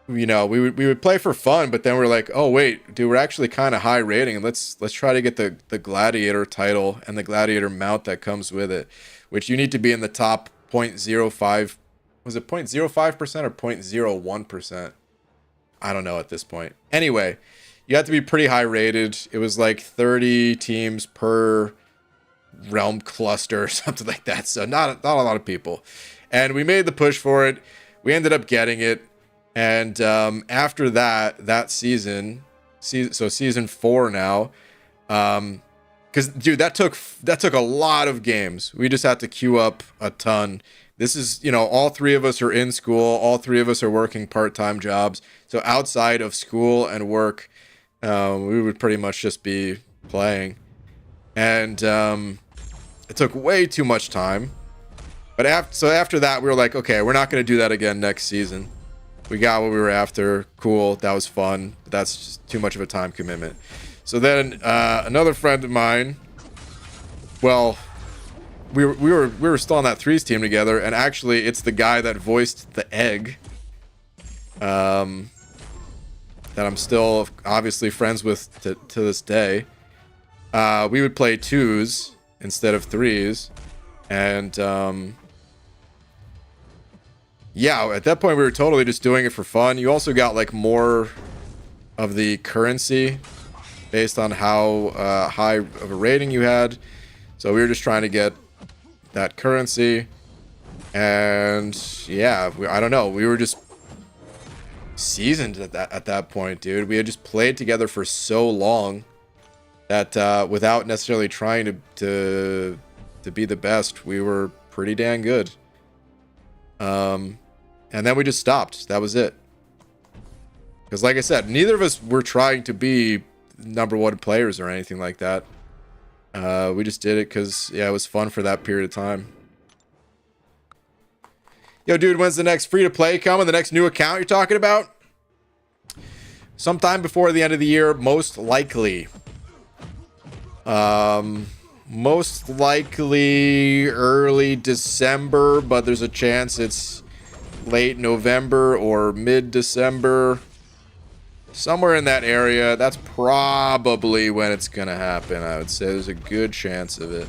would play for fun, but then we're like, oh wait, dude, we're actually kind of high rating, and let's try to get the gladiator title and the gladiator mount that comes with it, which you need to be in the top 0.05. Was it 0.05% or 0.01%? I don't know at this point. Anyway, you have to be pretty high rated. It was like 30 teams per realm cluster or something like that, so not a lot of people. And we made the push for it. We ended up getting it. And after that season, so season 4 now, because dude, that took a lot of games. We just had to queue up a ton. This is, you know, all 3 of us are in school. All 3 of us are working part-time jobs. So outside of school and work, we would pretty much just be playing. And it took way too much time. But after that, we were like, okay, we're not going to do that again next season. We got what we were after. Cool. That was fun. But that's just too much of a time commitment. So then another friend of mine, well, we were still on that threes team together, and actually it's the guy that voiced the egg that I'm still obviously friends with to this day. We would play twos instead of threes, and yeah, at that point we were totally just doing it for fun. You also got like more of the currency based on how high of a rating you had, so we were just trying to get that currency. And yeah, I don't know, we were just seasoned at that point, dude. We had just played together for so long that without necessarily trying to be the best, we were pretty dang good. And then we just stopped. That was it. Because like I said, neither of us were trying to be #1 players or anything like that. We just did it because, yeah, it was fun for that period of time. Yo, dude, when's the next free-to-play coming? The next new account you're talking about? Sometime before the end of the year, most likely. Most likely early December, but there's a chance it's late November or mid-December. Somewhere in that area. That's probably when it's gonna happen, I would say. There's a good chance of it.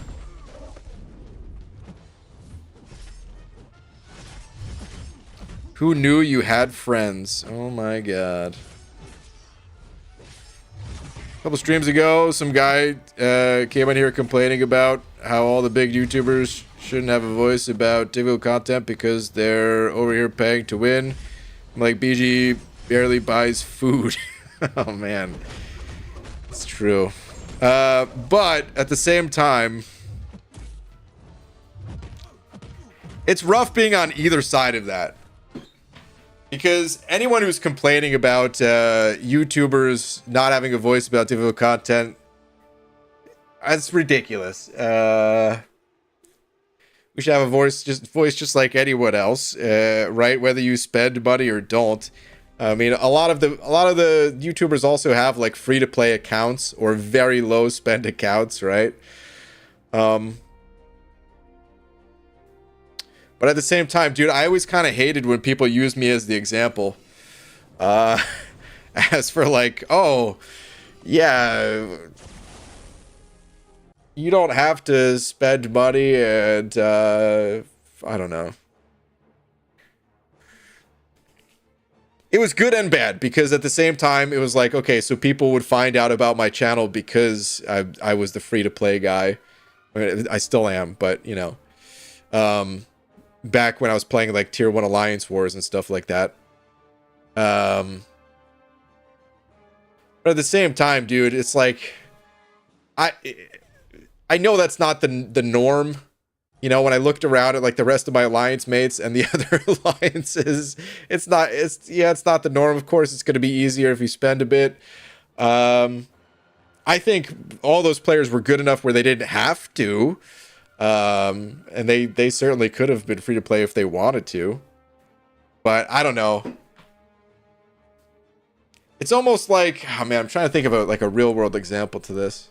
Who knew you had friends? Oh my god. A couple streams ago, some guy came in here complaining about how all the big YouTubers shouldn't have a voice about difficult content because they're over here paying to win. I'm like, BG barely buys food. Oh man, it's true. But at the same time, it's rough being on either side of that. Because anyone who's complaining about YouTubers not having a voice about difficult content, that's ridiculous. We should have a voice just like anyone else, right? Whether you spend money or don't. I mean, a lot of the YouTubers also have like free to play accounts or very low spend accounts, right? But at the same time, dude, I always kind of hated when people use me as the example. As for like, oh, yeah, you don't have to spend money and, I don't know. It was good and bad because at the same time, it was like, okay, so people would find out about my channel because I was the free-to-play guy. I mean, I still am, but, you know. Back when I was playing like tier 1 Alliance Wars and stuff like that. But at the same time, dude, it's like I know that's not the norm. You know, when I looked around at like the rest of my alliance mates and the other alliances, it's not the norm. Of course, it's going to be easier if you spend a bit. I think all those players were good enough where they didn't have to. And they certainly could have been free to play if they wanted to, but I don't know. It's almost like, oh man, I'm trying to think of like a real world example to this.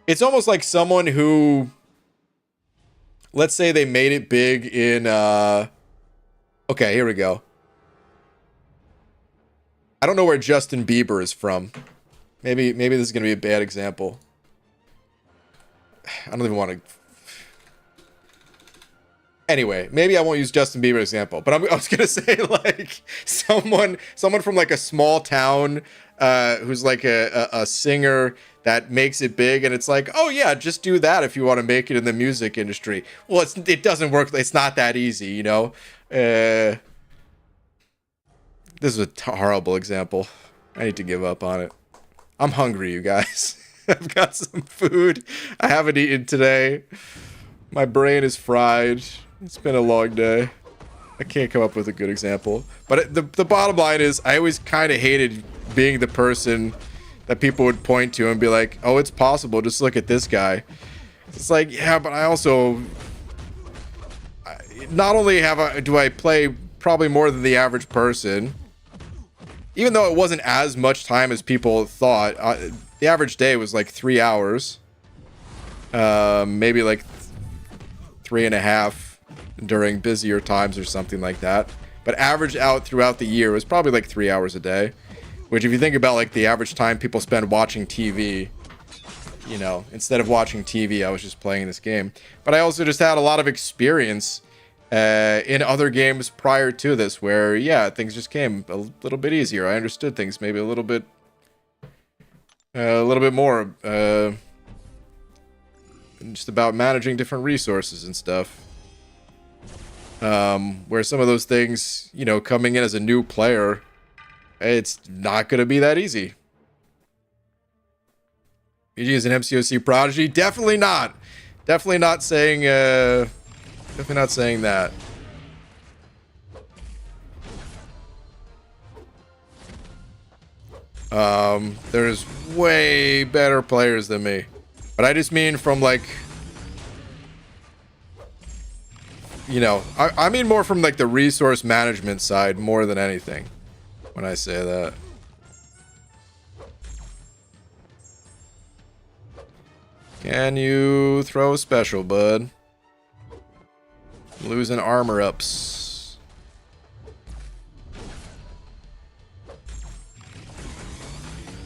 It's almost like someone who, let's say they made it big in, okay, here we go. I don't know where Justin Bieber is from. Maybe this is going to be a bad example. I don't even want to. Anyway, maybe I won't use Justin Bieber example, but I was gonna say like someone from like a small town who's like a singer that makes it big, and it's like, oh yeah, just do that if you want to make it in the music industry. Well, it doesn't work. It's not that easy, you know. This is a horrible example. I need to give up on it. I'm hungry, you guys. I've got some food I haven't eaten today. My brain is fried. It's been a long day. I can't come up with a good example. But the bottom line is, I always kind of hated being the person that people would point to and be like, oh, it's possible. Just look at this guy. It's like, yeah, but I also... not only do I play probably more than the average person, even though it wasn't as much time as people thought. The average day was like 3 hours, maybe like 3.5 during busier times or something like that. But average out throughout the year was probably like 3 hours a day, which if you think about like the average time people spend watching TV, you know, instead of watching TV, I was just playing this game. But I also just had a lot of experience in other games prior to this where, yeah, things just came a little bit easier. I understood things maybe a little bit more just about managing different resources and stuff. Where some of those things, you know, coming in as a new player, it's not going to be that easy. PG is an MCOC prodigy? Definitely not. Definitely not saying that. There's way better players than me. But I just mean from like, you know, I mean more from like the resource management side more than anything when I say that. Can you throw special, bud? Losing armor ups.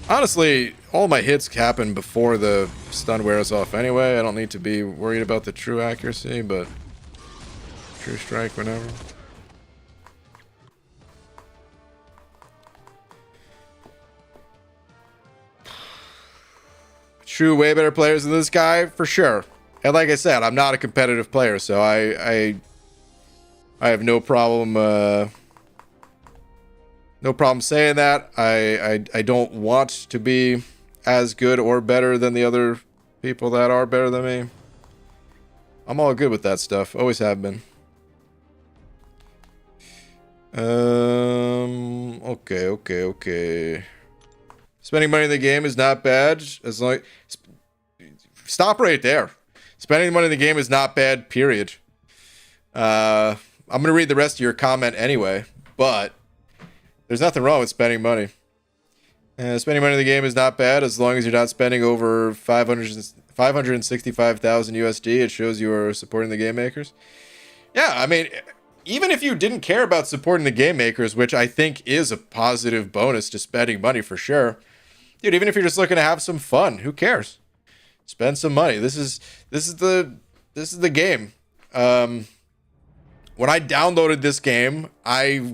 Honestly, all my hits happen before the stun wears off anyway. I don't need to be worried about the true accuracy, but true strike whenever. True, way better players than this guy, for sure. And like I said, I'm not a competitive player, so I have no problem saying that. I don't want to be as good or better than the other people that are better than me. I'm all good with that stuff. Always have been. Okay. Spending money in the game is not bad. As long stop right there. Spending money in the game is not bad, period. I'm going to read the rest of your comment anyway, but there's nothing wrong with spending money. Spending money in the game is not bad as long as you're not spending over 565,000 USD. It shows you are supporting the game makers. Yeah, I mean, even if you didn't care about supporting the game makers, which I think is a positive bonus to spending money for sure. Dude, even if you're just looking to have some fun, who cares? Spend some money. This is the game. When I downloaded this game, I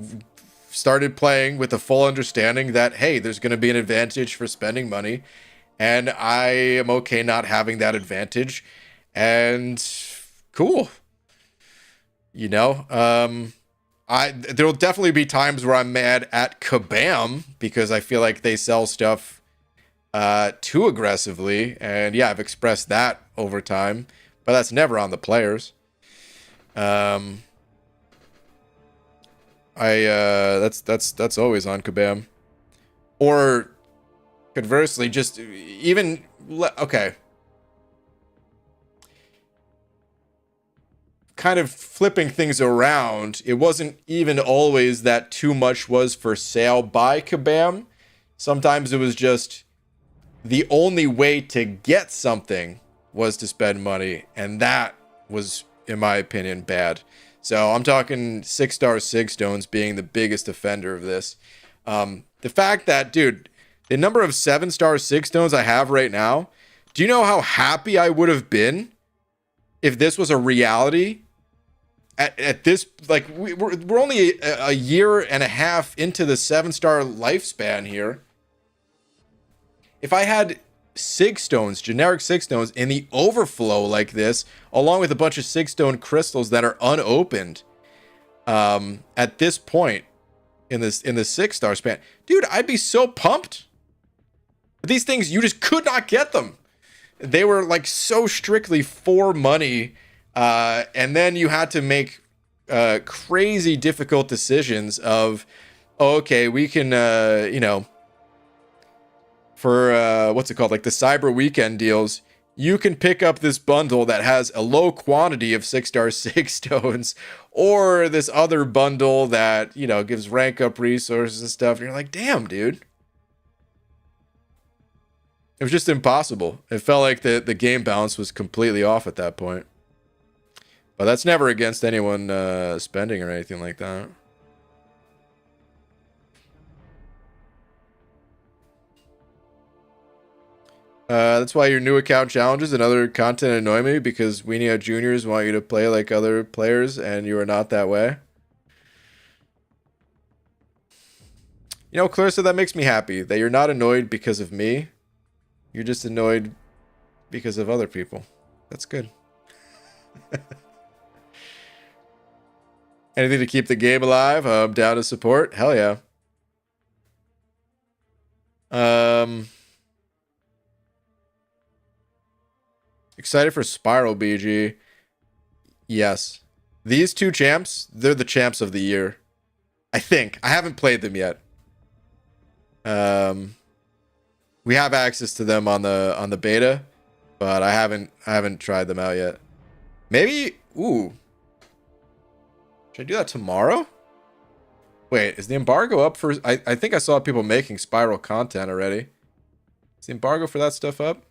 started playing with the full understanding that, hey, there's going to be an advantage for spending money, and I am okay not having that advantage, and cool. You know, there'll definitely be times where I'm mad at Kabam because I feel like they sell stuff too aggressively, and yeah, I've expressed that over time, but that's never on the players. That's always on Kabam. Or conversely, just even okay. Kind of flipping things around, it wasn't even always that too much was for sale by Kabam. Sometimes it was just the only way to get something was to spend money, and that was, in my opinion, bad. So I'm talking 6-star Sigstones being the biggest offender of this. The fact that, dude, the number of 7-star Sigstones I have right now, do you know how happy I would have been if this was a reality? At this, like, we're only a year and a half into the 7-star lifespan here. If I had Sigstones, generic Sigstones, in the overflow like this, along with a bunch of Sigstone crystals that are unopened, at this point in the 6-star span, dude, I'd be so pumped. But these things, you just could not get them. They were like so strictly for money. And then you had to make crazy difficult decisions of, oh, okay, we can, you know, for what's it called? Like the Cyber Weekend deals, you can pick up this bundle that has a low quantity of 6-star 6 stones, or this other bundle that, you know, gives rank up resources and stuff. And you're like, damn, dude. It was just impossible. It felt like the game balance was completely off at that point. But that's never against anyone spending or anything like that. That's why your new account challenges and other content annoy me, because Weenie Out Juniors want you to play like other players, and you are not that way. You know, Clarissa, that makes me happy that you're not annoyed because of me. You're just annoyed because of other people. That's good. Anything to keep the game alive? I'm down to support. Hell yeah. Excited for Spiral BG. Yes. These two champs, they're the champs of the year. I think. I haven't played them yet. We have access to them on the beta, but I haven't tried them out yet. Maybe, ooh. Should I do that tomorrow? Wait, is the embargo up for... I think I saw people making Spiral content already. Is the embargo for that stuff up?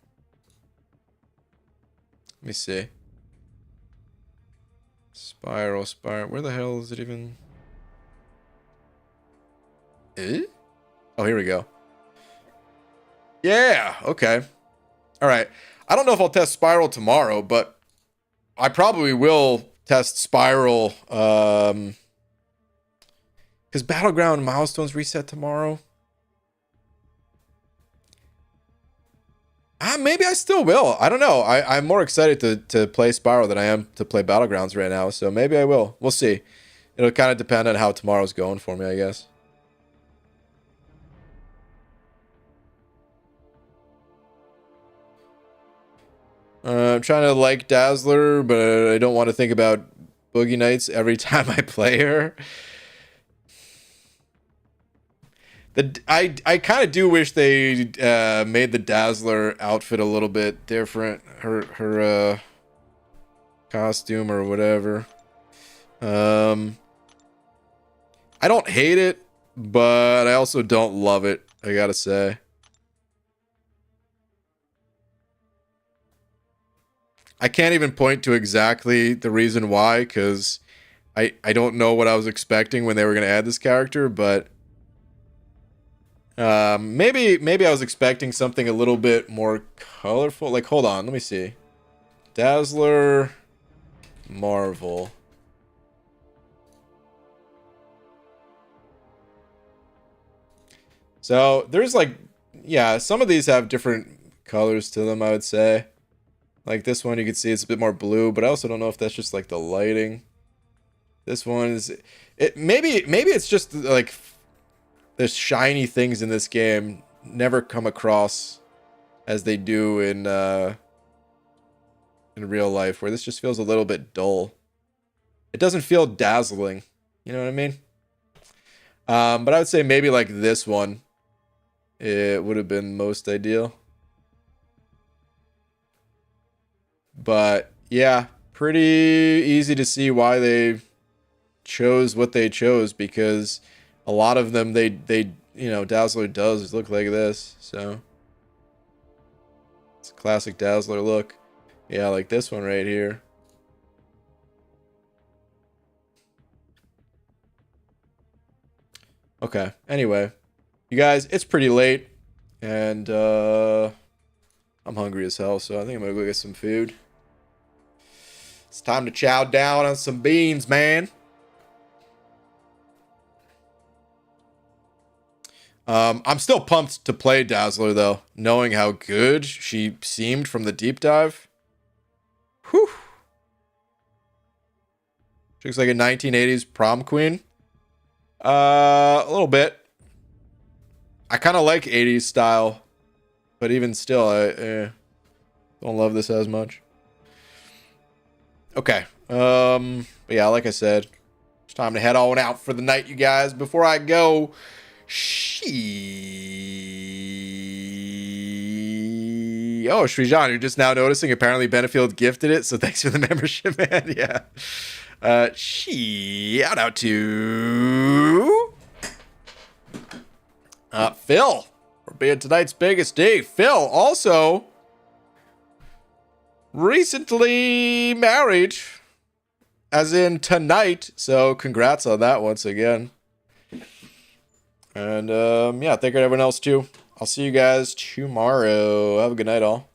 Let me see. Spiral. Where the hell is it even? Eh? Oh, here we go. Yeah, okay. All right. I don't know if I'll test Spiral tomorrow, but I probably will test Spiral. Because Battleground milestones reset tomorrow. Maybe I still will. I don't know. I'm more excited to play Spiral than I am to play Battlegrounds right now. So maybe I will. We'll see. It'll kind of depend on how tomorrow's going for me, I guess. I'm trying to like Dazzler, but I don't want to think about Boogie Nights every time I play her. I kind of do wish they made the Dazzler outfit a little bit different. Her costume or whatever. I don't hate it, but I also don't love it, I gotta say. I can't even point to exactly the reason why, because I don't know what I was expecting when they were going to add this character, but maybe I was expecting something a little bit more colorful. Like, hold on, let me see. Dazzler Marvel. So there's like, yeah, some of these have different colors to them, I would say. Like this one, you can see it's a bit more blue, but I also don't know if that's just like the lighting. This one is, maybe it's just like the shiny things in this game never come across as they do in real life, where this just feels a little bit dull. It doesn't feel dazzling, you know what I mean? But I would say maybe like this one, it would have been most ideal. But yeah, pretty easy to see why they chose what they chose, because a lot of them they you know, Dazzler does look like this, so it's a classic Dazzler look. Yeah, like this one right here. Okay, anyway, you guys, it's pretty late, and I'm hungry as hell, so I think I'm gonna go get some food. It's time to chow down on some beans, man. I'm still pumped to play Dazzler, though, knowing how good she seemed from the deep dive. Whew. She looks like a 1980s prom queen. A little bit. I kind of like 80s style, but even still, I don't love this as much. Okay. But yeah, like I said, it's time to head on out for the night, you guys. Before I go, she Oh, Shrijan, you're just now noticing. Apparently, Benefield gifted it, so thanks for the membership, man. Yeah. Shout out to Phil for being tonight's biggest day. Phil also recently married, as in tonight. So congrats on that once again. And yeah, thank you to everyone else too. I'll see you guys tomorrow. Have a good night, all.